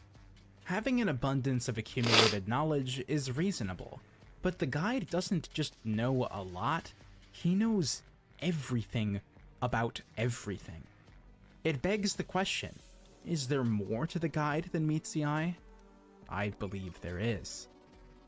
Having an abundance of accumulated knowledge is reasonable, but the guide doesn't just know a lot, he knows everything about everything. It begs the question, is there more to the guide than meets the eye? I believe there is.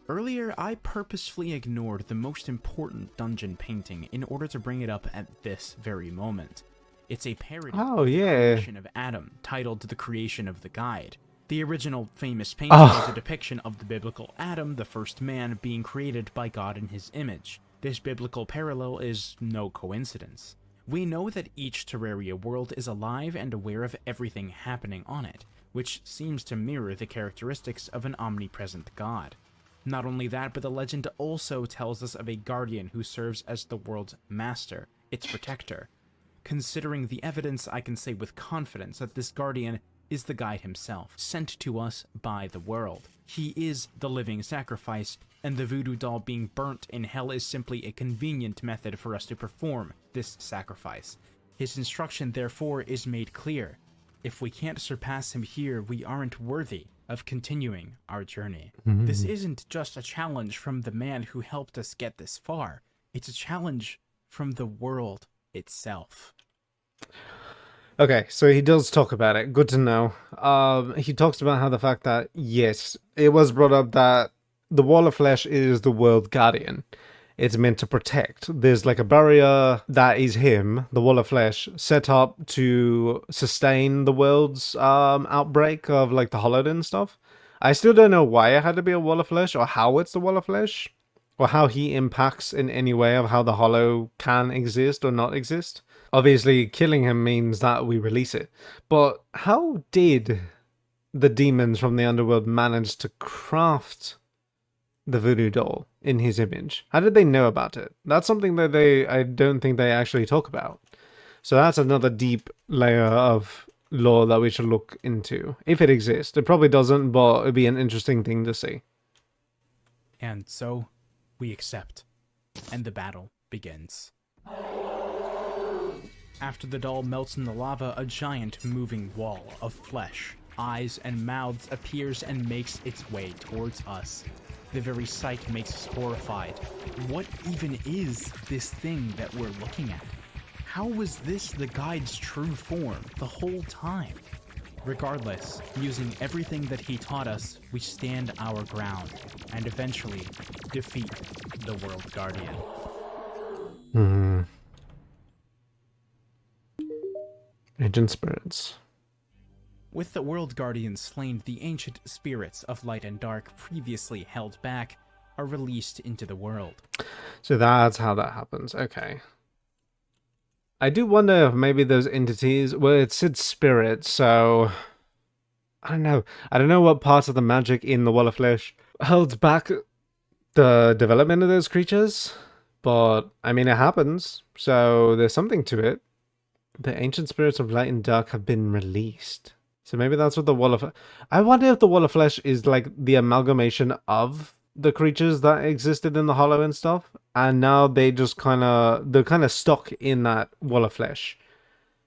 Earlier, I purposefully ignored the most important dungeon painting in order to bring it up at this very moment. It's a parody of the creation of Adam, titled The Creation of the Guide. The original famous painting is a depiction of the biblical Adam, the first man, being created by God in his image. This biblical parallel is no coincidence. We know that each Terraria world is alive and aware of everything happening on it, which seems to mirror the characteristics of an omnipresent god. Not only that, but the legend also tells us of a guardian who serves as the world's master, its protector. Considering the evidence, I can say with confidence that this guardian is the guide himself, sent to us by the world. He is the living sacrifice, and the voodoo doll being burnt in hell is simply a convenient method for us to perform this sacrifice. His instruction, therefore, is made clear. If we can't surpass him here, we aren't worthy of continuing our journey. This isn't just a challenge from the man who helped us get this far. It's a challenge from the world itself. Okay, so he does talk about it. Good to know. He talks about how the fact that, yes, it was brought up that the Wall of Flesh is the world guardian. It's meant to protect. There's like a barrier that is him, the Wall of Flesh, set up to sustain the world's outbreak of like the Hollowed and stuff. I still don't know why it had to be a Wall of Flesh, or how it's the Wall of Flesh, or how he impacts in any way of how the Hollow can exist or not exist. Obviously, killing him means that we release it. But how did the demons from the underworld manage to craft the voodoo doll in his image? How did they know about it? That's something that I don't think they actually talk about. So that's another deep layer of lore that we should look into, if it exists. It probably doesn't, but it'd be an interesting thing to see. And so, we accept, and the battle begins. After the doll melts in the lava, a giant moving wall of flesh, eyes, and mouths appears and makes its way towards us. The very sight makes us horrified. What even is this thing that we're looking at? How was this the guide's true form the whole time? Regardless, using everything that he taught us, we stand our ground, and eventually defeat the World Guardian. Ancient spirits. With the World Guardian slain, the ancient spirits of light and dark previously held back are released into the world. So that's how that happens. Okay. I do wonder if maybe those entities, well, it said spirit, so I don't know. I don't know what parts of the magic in the Wall of Flesh held back the development of those creatures, but I mean, it happens, so there's something to it. The ancient spirits of light and dark have been released. So maybe that's what the Wall of... I wonder if the Wall of Flesh is like the amalgamation of the creatures that existed in the Hollow and stuff, and now they just they're kind of stuck in that Wall of Flesh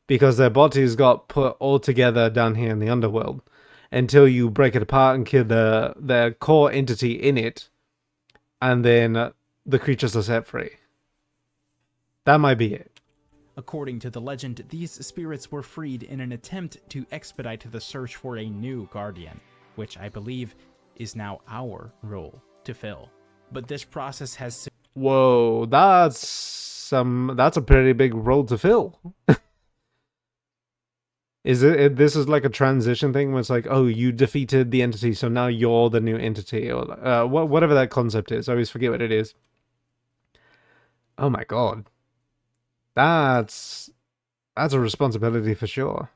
because their bodies got put all together down here in the underworld until you break it apart and kill the core entity in it, and then the creatures are set free. That might be it. According to the legend, these spirits were freed in an attempt to expedite the search for a new guardian, which I believe is now our role to fill. But this process has... Whoa, that's a pretty big role to fill. This is like a transition thing where it's like, oh, you defeated the entity, so now you're the new entity, or whatever that concept is. I always forget what it is. Oh my god. That's a responsibility for sure.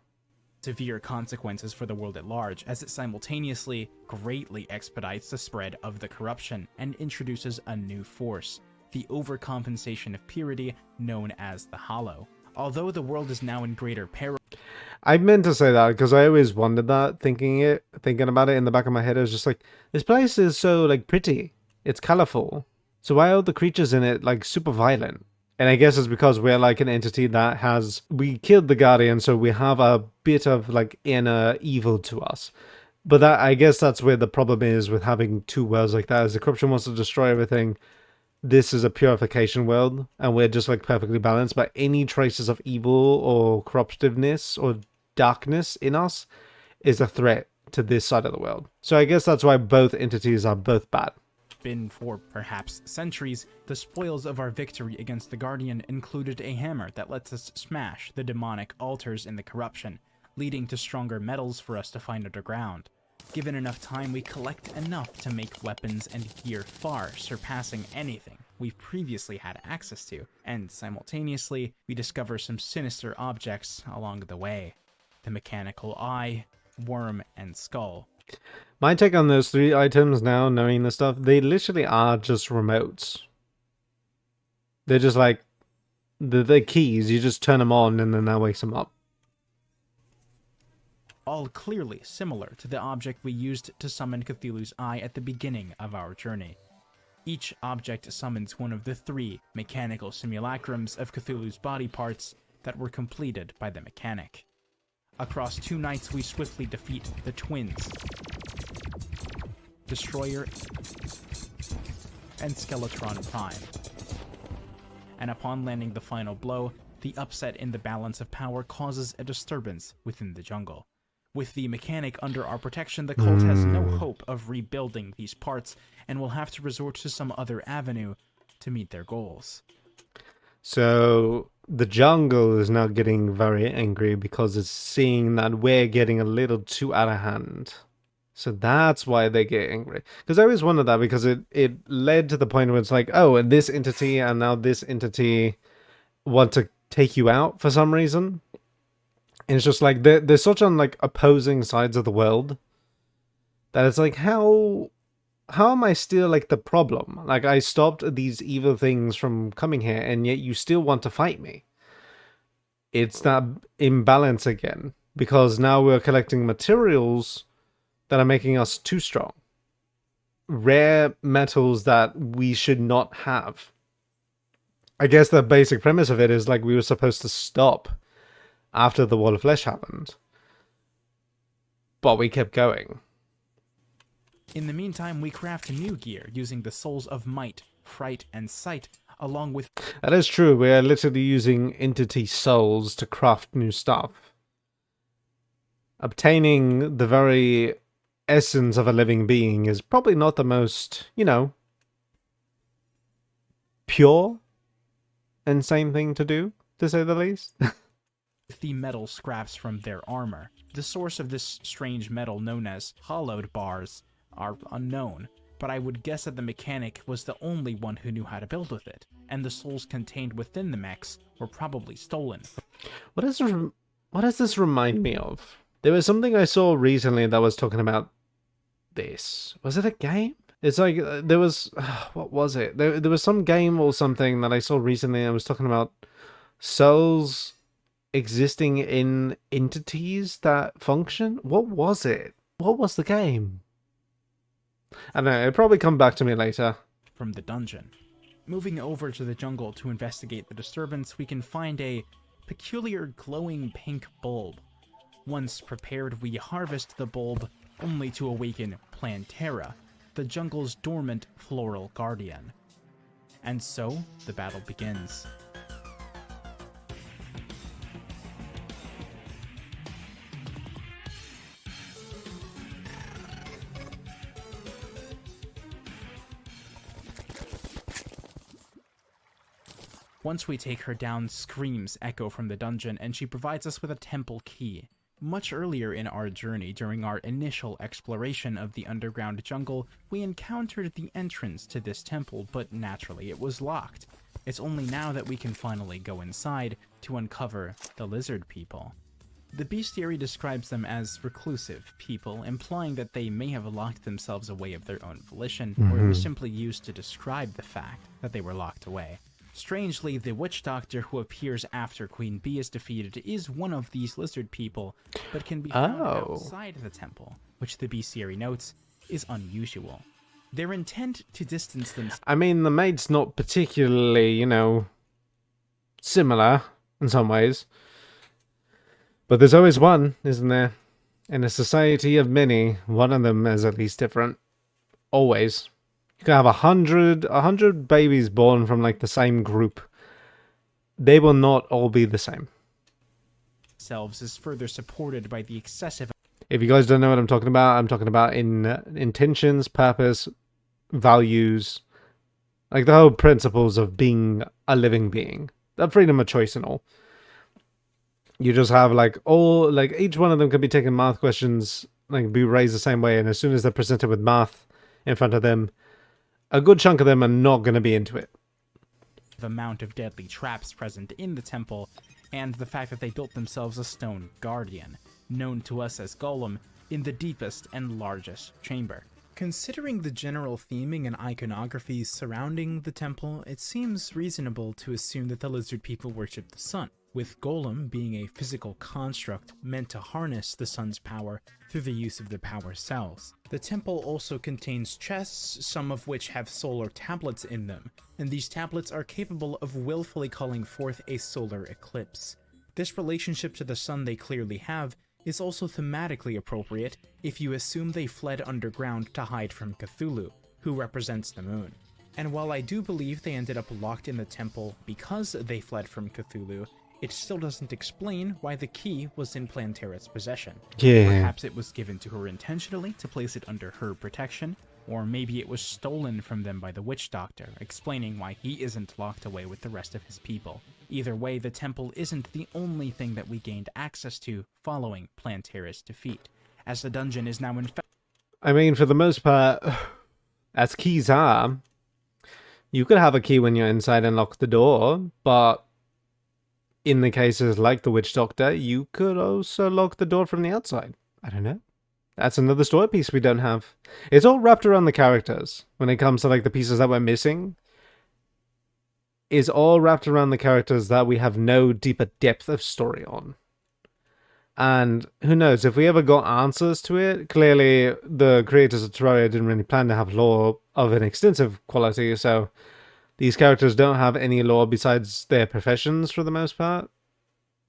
Severe consequences for the world at large, as it simultaneously greatly expedites the spread of the corruption and introduces a new force, the overcompensation of purity known as the Hollow. Although the world is now in greater peril... I meant to say that because I always wondered that, thinking about it in the back of my head. I was just like, this place is so like pretty. It's colorful. So why are the creatures in it like super violent? And I guess it's because we're like an entity that we killed the Guardian, so we have a bit of like inner evil to us. But I guess that's where the problem is with having two worlds like that, is the corruption wants to destroy everything. This is a purification world, and we're just like perfectly balanced, but any traces of evil or corruptiveness or darkness in us is a threat to this side of the world. So I guess that's why both entities are both bad. Been for perhaps centuries, the spoils of our victory against the Guardian included a hammer that lets us smash the demonic altars in the corruption, leading to stronger metals for us to find underground. Given enough time, we collect enough to make weapons and gear far surpassing anything we've previously had access to, and simultaneously, we discover some sinister objects along the way. The mechanical eye, worm, and skull. My take on those 3 items now, knowing the stuff, they literally are just remotes. They're just like, the keys, you just turn them on and then that wakes them up. All clearly similar to the object we used to summon Cthulhu's eye at the beginning of our journey. Each object summons one of the 3 mechanical simulacrums of Cthulhu's body parts that were completed by the mechanic. Across 2 nights, we swiftly defeat the twins, Destroyer and Skeletron Prime. And upon landing the final blow, the upset in the balance of power causes a disturbance within the jungle. With the mechanic under our protection, the cult has no hope of rebuilding these parts and will have to resort to some other avenue to meet their goals. So the jungle is now getting very angry because it's seeing that we're getting a little too out of hand. So that's why they get angry. Because I always wondered that, because it led to the point where it's like, oh, and this entity and now this entity want to take you out for some reason. And it's just like, they're such on like opposing sides of the world that it's like, how am I still like the problem? Like, I stopped these evil things from coming here and yet you still want to fight me. It's that imbalance again, because now we're collecting materials that are making us too strong. Rare metals that we should not have. I guess the basic premise of it is like we were supposed to stop after the Wall of Flesh happened. But we kept going. In the meantime, we craft new gear using the souls of Might, Fright, and Sight, along with... That is true, we are literally using entity souls to craft new stuff. Obtaining the very essence of a living being is probably not the most, pure and sane thing to do, to say the least. the metal scraps from their armor. The source of this strange metal, known as hollowed bars, are unknown, but I would guess that the mechanic was the only one who knew how to build with it, and the souls contained within the mechs were probably stolen. What does this remind me of? There was something I saw recently that was talking about this. Was it a game? It's like, there was... what was it? There was some game or something that I saw recently and I was talking about souls existing in entities that function? What was it? What was the game? I don't know, it'll probably come back to me later. From the dungeon. Moving over to the jungle to investigate the disturbance, we can find a peculiar glowing pink bulb. Once prepared, we harvest the bulb, only to awaken Plantera, the jungle's dormant floral guardian. And so, the battle begins. Once we take her down, screams echo from the dungeon, and she provides us with a temple key. Much earlier in our journey, during our initial exploration of the underground jungle, we encountered the entrance to this temple, but naturally it was locked. It's only now that we can finally go inside to uncover the lizard people. The bestiary describes them as reclusive people, implying that they may have locked themselves away of their own volition, or it was simply used to describe the fact that they were locked away. Strangely, the witch doctor who appears after Queen Bee is defeated is one of these lizard people, but can be found outside the temple, which the bestiary notes is unusual. Their intent to distance themselves... I mean, the maid's not particularly, similar in some ways. But there's always one, isn't there? In a society of many, one of them is at least different. Always. You can have 100 babies born from like the same group. They will not all be the same. ...selves is further supported by the excessive... If you guys don't know what I'm talking about in intentions, purpose, values, like the whole principles of being a living being. That freedom of choice and all. You just have each one of them can be taken math questions, be raised the same way, and as soon as they're presented with math in front of them, a good chunk of them are not going to be into it. the amount of deadly traps present in the temple, and the fact that they built themselves a stone guardian, known to us as Golem, in the deepest and largest chamber. Considering the general theming and iconography surrounding the temple, it seems reasonable to assume that the lizard people worship the sun, with Golem being a physical construct meant to harness the sun's power through the use of the power cells. The temple also contains chests, some of which have solar tablets in them, and these tablets are capable of willfully calling forth a solar eclipse. This relationship to the sun they clearly have is also thematically appropriate if you assume they fled underground to hide from Cthulhu, who represents the moon. And while I do believe they ended up locked in the temple because they fled from Cthulhu, it still doesn't explain why the key was in Plantera's possession. Yeah. Perhaps it was given to her intentionally to place it under her protection, or maybe it was stolen from them by the witch doctor, explaining why he isn't locked away with the rest of his people. Either way, the temple isn't the only thing that we gained access to following Plantera's defeat, as the dungeon is now infected. I mean, for the most part, as keys are, you could have a key when you're inside and lock the door, but in the cases like the witch doctor, you could also lock the door from the outside. I don't know. That's another story piece we don't have. It's all wrapped around the characters. When it comes to like the pieces that we're missing, is all wrapped around the characters that we have no deeper depth of story on. And who knows, if we ever got answers to it, clearly the creators of Terraria didn't really plan to have lore of an extensive quality, so these characters don't have any lore besides their professions for the most part.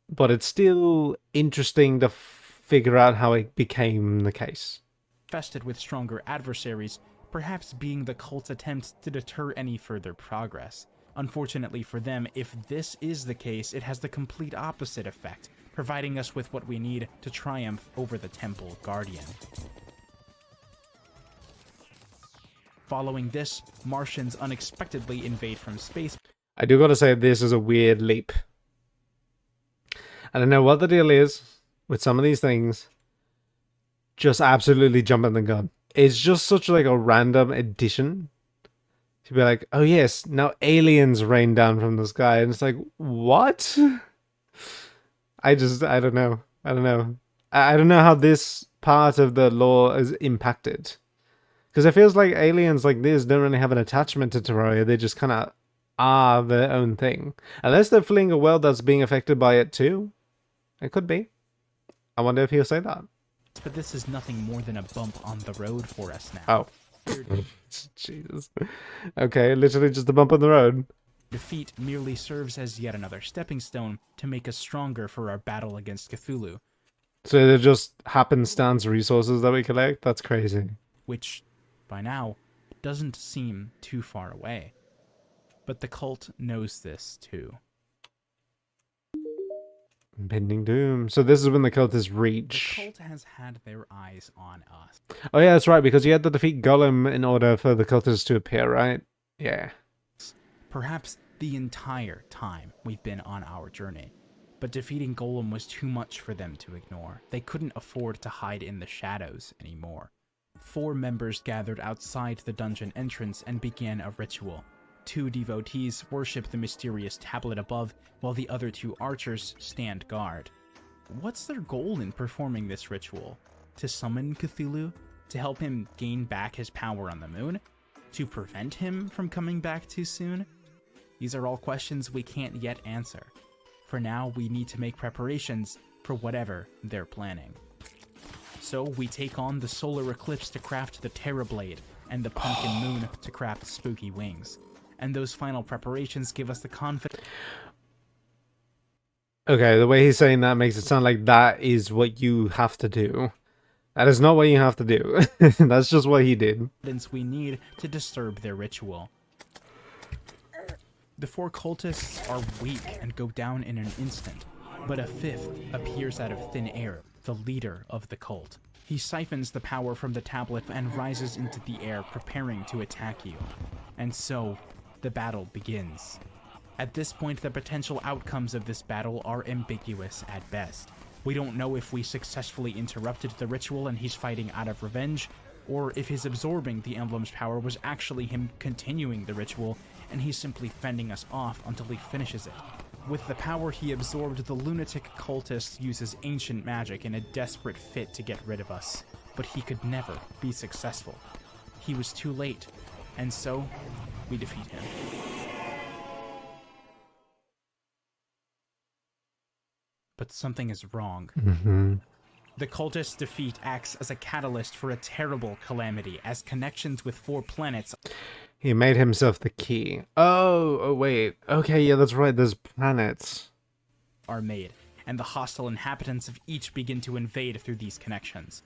But it's still interesting to figure out how it became the case. Infested with stronger adversaries, perhaps being the cult's attempt to deter any further progress. Unfortunately for them, if this is the case, it has the complete opposite effect, providing us with what we need to triumph over the Temple Guardian. Following this, Martians unexpectedly invade from space. I do gotta say, this is a weird leap. I don't know what the deal is with some of these things. Just absolutely jumping the gun. It's just such like a random addition. To be like, oh yes, now aliens rain down from the sky. And it's like, what? I don't know. I don't know how this part of the lore is impacted. Because it feels like aliens like this don't really have an attachment to Terraria. They just kind of are their own thing. Unless they're fleeing a world that's being affected by it too. It could be. I wonder if he'll say that. But this is nothing more than a bump on the road for us now. Oh. Jesus. Okay, literally just a bump on the road. Defeat merely serves as yet another stepping stone to make us stronger for our battle against Cthulhu. So they're just happenstance resources that we collect? That's crazy. Which, by now, doesn't seem too far away. But the cult knows this too. Impending doom. So this is when the cultists reach. The cult has had their eyes on us. Oh yeah, that's right, because you had to defeat Golem in order for the cultists to appear, right? Yeah. Perhaps the entire time we've been on our journey. But defeating Golem was too much for them to ignore. They couldn't afford to hide in the shadows anymore. 4 members gathered outside the dungeon entrance and began a ritual. 2 devotees worship the mysterious tablet above, while the other 2 archers stand guard. What's their goal in performing this ritual? To summon Cthulhu? To help him gain back his power on the moon? To prevent him from coming back too soon? These are all questions we can't yet answer. For now, we need to make preparations for whatever they're planning. So we take on the solar eclipse to craft the Terra Blade, and the pumpkin moon to craft spooky wings. And those final preparations give us the confidence. Okay, the way he's saying that makes it sound like that is what you have to do. That is not what you have to do. That's just what he did. We need to disturb their ritual. The 4 cultists are weak and go down in an instant, but a 5th appears out of thin air, the leader of the cult. He siphons the power from the tablet and rises into the air, preparing to attack you. And so, the battle begins. At this point, the potential outcomes of this battle are ambiguous at best. We don't know if we successfully interrupted the ritual and he's fighting out of revenge, or if his absorbing the emblem's power was actually him continuing the ritual and he's simply fending us off until he finishes it. With the power he absorbed, the lunatic cultist uses ancient magic in a desperate fit to get rid of us, but he could never be successful. He was too late, and so we defeat him. But something is wrong. The cultist's defeat acts as a catalyst for a terrible calamity, as connections with 4 planets He made himself the key. Oh, wait. Okay, yeah, that's right. There's planets. are made, and the hostile inhabitants of each begin to invade through these connections.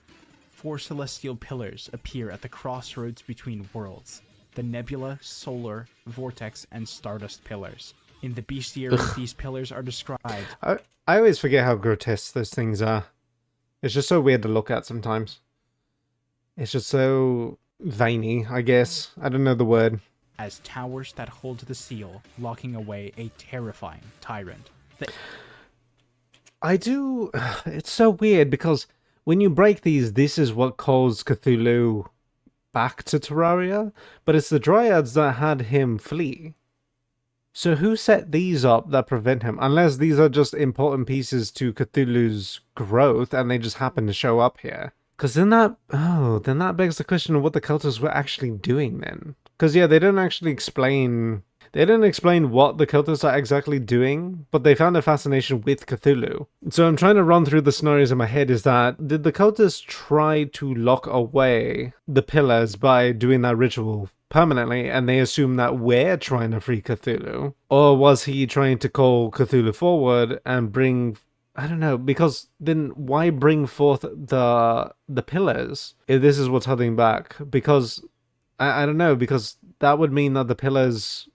4 celestial pillars appear at the crossroads between worlds: the nebula, solar, vortex, and stardust pillars. In the bestiary, these pillars are described. I always forget how grotesque those things are. It's just so weird to look at sometimes. It's just so veiny, I guess. I don't know the word. As towers that hold the seal, locking away a terrifying tyrant. I do... It's so weird because when you break these, this is what calls Cthulhu back to Terraria, but it's the Dryads that had him flee. So who set these up that prevent him? Unless these are just important pieces to Cthulhu's growth and they just happen to show up here. Because then that begs the question of what the cultists were actually doing then. Because yeah, they don't actually explain... They don't explain what the cultists are exactly doing, but they found a fascination with Cthulhu. So I'm trying to run through the scenarios in my head is that, did the cultists try to lock away the pillars by doing that ritual permanently, and they assume that we're trying to free Cthulhu? Or was he trying to call Cthulhu forward and bring... I don't know, because then why bring forth the pillars if this is what's holding back? Because, I don't know, because that would mean that the pillars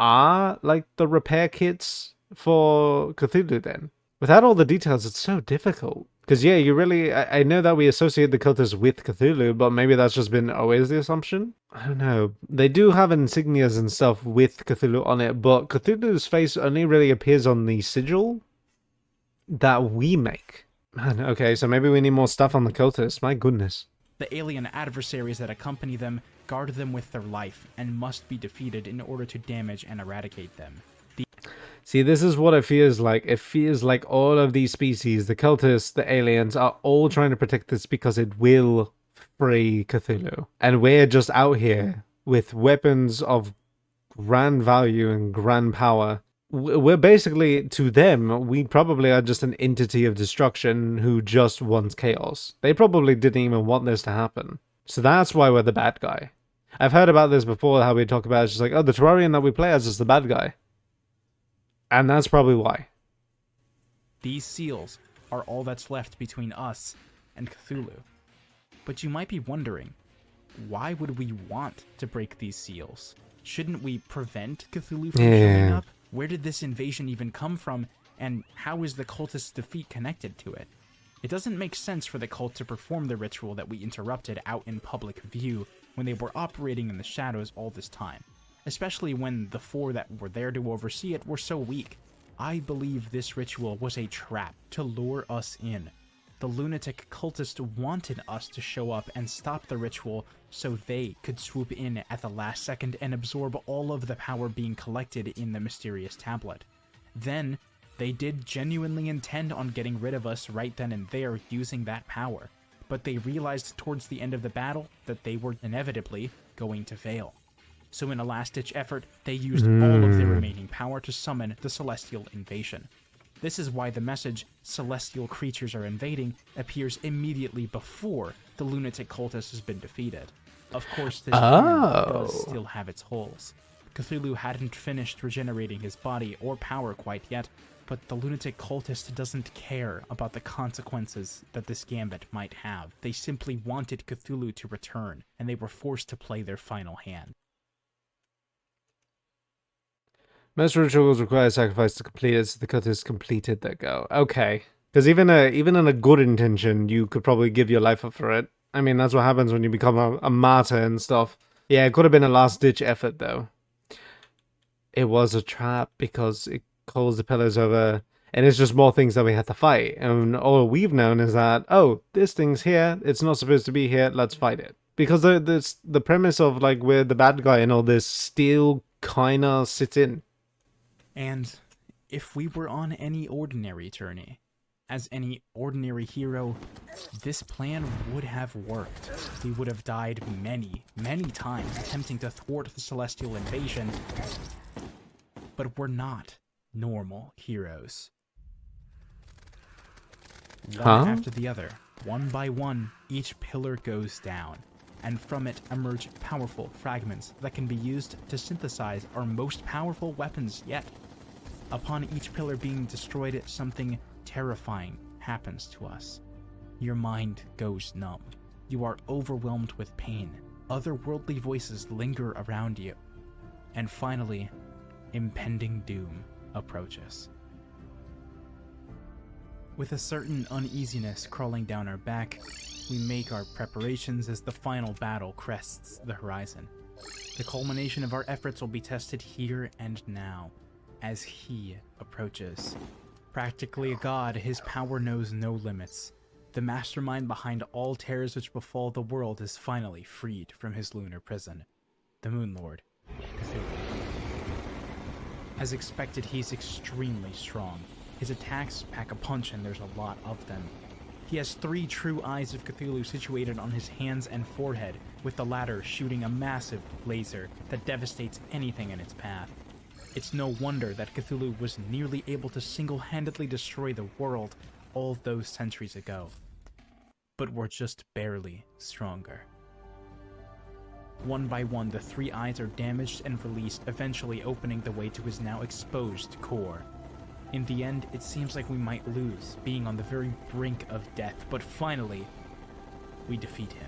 are like the repair kits for Cthulhu then. Without all the details, it's so difficult. Because yeah, you really, I know that we associate the cultists with Cthulhu, but maybe that's just been always the assumption? I don't know. They do have insignias and stuff with Cthulhu on it, but Cthulhu's face only really appears on the sigil that we make. Man, okay, so maybe we need more stuff on the cultists. My goodness. The alien adversaries that accompany them guard them with their life and must be defeated in order to damage and eradicate them. See, this is what it feels like. It feels like all of these species, the cultists, the aliens, are all trying to protect this because it will free Cthulhu. And we're just out here with weapons of grand value and grand power. We're basically, to them, we probably are just an entity of destruction who just wants chaos. They probably didn't even want this to happen. So that's why we're the bad guy. I've heard about this before, how we talk about it's just like, oh, the Terrarian that we play as is the bad guy. And that's probably why. These seals are all that's left between us and Cthulhu. But you might be wondering, why would we want to break these seals? Shouldn't we prevent Cthulhu from showing up? Where did this invasion even come from, and how is the cultist's defeat connected to it? It doesn't make sense for the cult to perform the ritual that we interrupted out in public view when they were operating in the shadows all this time, especially when the 4 that were there to oversee it were so weak. I believe this ritual was a trap to lure us in. The lunatic cultist wanted us to show up and stop the ritual so they could swoop in at the last second and absorb all of the power being collected in the mysterious tablet. Then, they did genuinely intend on getting rid of us right then and there using that power, but they realized towards the end of the battle that they were inevitably going to fail. So in a last-ditch effort, they used all of their remaining power to summon the celestial invasion. This is why the message, "celestial creatures are invading," appears immediately before the lunatic cultist has been defeated. Of course, this does still have its holes. Cthulhu hadn't finished regenerating his body or power quite yet, but the lunatic cultist doesn't care about the consequences that this gambit might have. They simply wanted Cthulhu to return, and they were forced to play their final hand. Most rituals require sacrifice to complete it, so the cultists completed their goal. Okay. Because even in a good intention, you could probably give your life up for it. I mean, that's what happens when you become a martyr and stuff. Yeah, it could have been a last-ditch effort, though. It was a trap because it calls the pillars over, and it's just more things that we had to fight. And all we've known is that, oh, this thing's here, it's not supposed to be here, let's fight it. Because the premise of, like, we're the bad guy and all this still kinda sit in. And if we were on any ordinary journey, as any ordinary hero, this plan would have worked. We would have died many, many times attempting to thwart the celestial invasion. But we're not normal heroes. One after the other, one by one, each pillar goes down, and from it emerge powerful fragments that can be used to synthesize our most powerful weapons yet. Upon each pillar being destroyed, something terrifying happens to us. Your mind goes numb. You are overwhelmed with pain. Otherworldly voices linger around you. And finally, impending doom approaches. With a certain uneasiness crawling down our back, we make our preparations as the final battle crests the horizon. The culmination of our efforts will be tested here and now, as he approaches. Practically a god, his power knows no limits. The mastermind behind all terrors which befall the world is finally freed from his lunar prison, the Moon Lord, Cthulhu. As expected, he's extremely strong. His attacks pack a punch, and there's a lot of them. He has 3 true eyes of Cthulhu situated on his hands and forehead, with the latter shooting a massive laser that devastates anything in its path. It's no wonder that Cthulhu was nearly able to single-handedly destroy the world all those centuries ago. But we're just barely stronger. One by one, the 3 eyes are damaged and released, eventually opening the way to his now exposed core. In the end, it seems like we might lose, being on the very brink of death, but finally, we defeat him.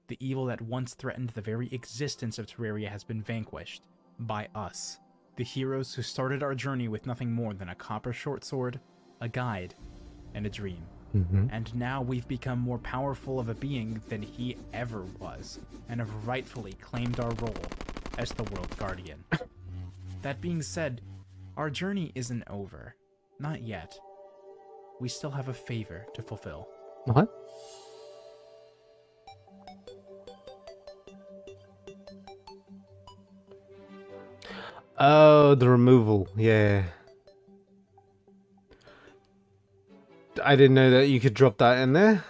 The evil that once threatened the very existence of Terraria has been vanquished by us, the heroes who started our journey with nothing more than a copper short sword, a guide, and a dream. And now we've become more powerful of a being than he ever was, and have rightfully claimed our role as the World Guardian. That being said, our journey isn't over. Not yet. We still have a favor to fulfill. What? Oh, the removal. Yeah. I didn't know that you could drop that in there.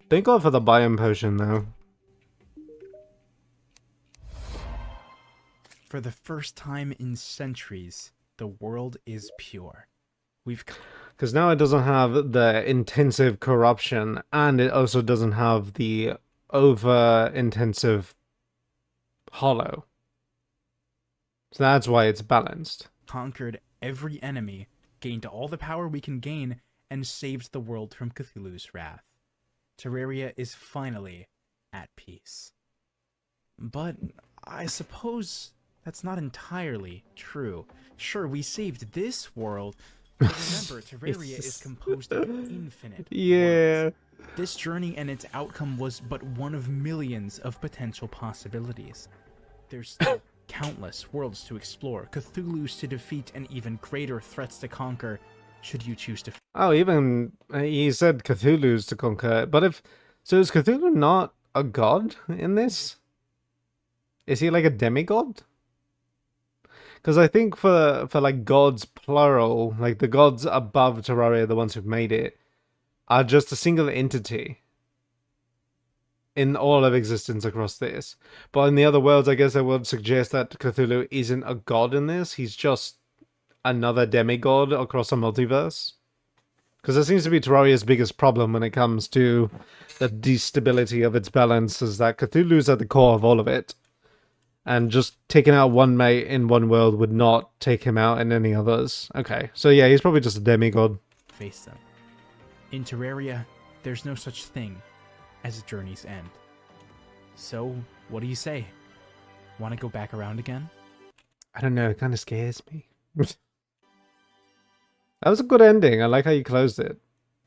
Thank God for the biome potion, though. For the first time in centuries, the world is pure. Because now it doesn't have the intensive corruption, and it also doesn't have the over-intensive hollow. So that's why it's balanced. Conquered every enemy, gained all the power we can gain, and saved the world from Cthulhu's wrath. Terraria is finally at peace. But I suppose that's not entirely true. Sure, we saved this world, but remember, Terraria is composed of infinite worlds. This journey and its outcome was but one of millions of potential possibilities. There's still countless worlds to explore, Cthulhu's to defeat, and even greater threats to conquer, should you choose to... Oh, even he said Cthulhu's to conquer. But so is Cthulhu not a god in this? Is he like a demigod? Because I think for like gods plural, like the gods above Terraria, the ones who've made it, are just a single entity in all of existence across this. But in the other worlds, I guess I would suggest that Cthulhu isn't a god in this. He's just another demigod across a multiverse. Because that seems to be Terraria's biggest problem when it comes to the destability of its balance, is that Cthulhu's at the core of all of it. And just taking out one mate in one world would not take him out in any others. Okay, so yeah, he's probably just a demigod. Face them. In Terraria, there's no such thing as a journey's end. So, what do you say? Want to go back around again? I don't know, it kind of scares me. That was a good ending. I like how you closed it.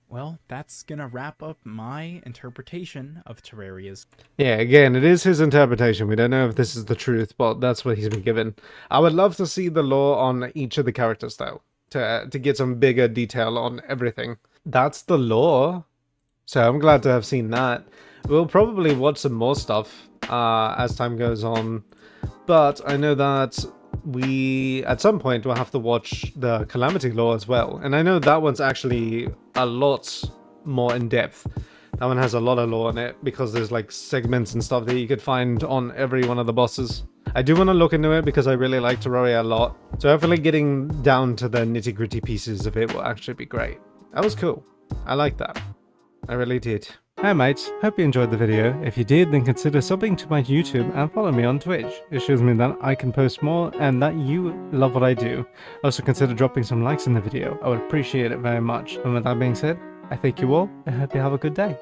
Well, that's gonna wrap up my interpretation of Terraria's. Yeah, again, it is his interpretation. We don't know if this is the truth, but that's what he's been given. I would love to see the lore on each of the characters, though, to get some bigger detail on everything. That's the lore, so I'm glad to have seen that. We'll probably watch some more stuff as time goes on, but I know that we, at some point, will have to watch the Calamity lore as well, and I know that one's actually a lot more in depth. That one has a lot of lore in it because there's like segments and stuff that you could find on every one of the bosses. I do want to look into it because I really like Terraria a lot. So hopefully getting down to the nitty gritty pieces of it will actually be great. That was cool. I like that. I really did. Hi mates, hope you enjoyed the video. If you did, then consider subbing to my YouTube and follow me on Twitch. It shows me that I can post more and that you love what I do. Also consider dropping some likes in the video. I would appreciate it very much. And with that being said, I thank you all and hope you have a good day.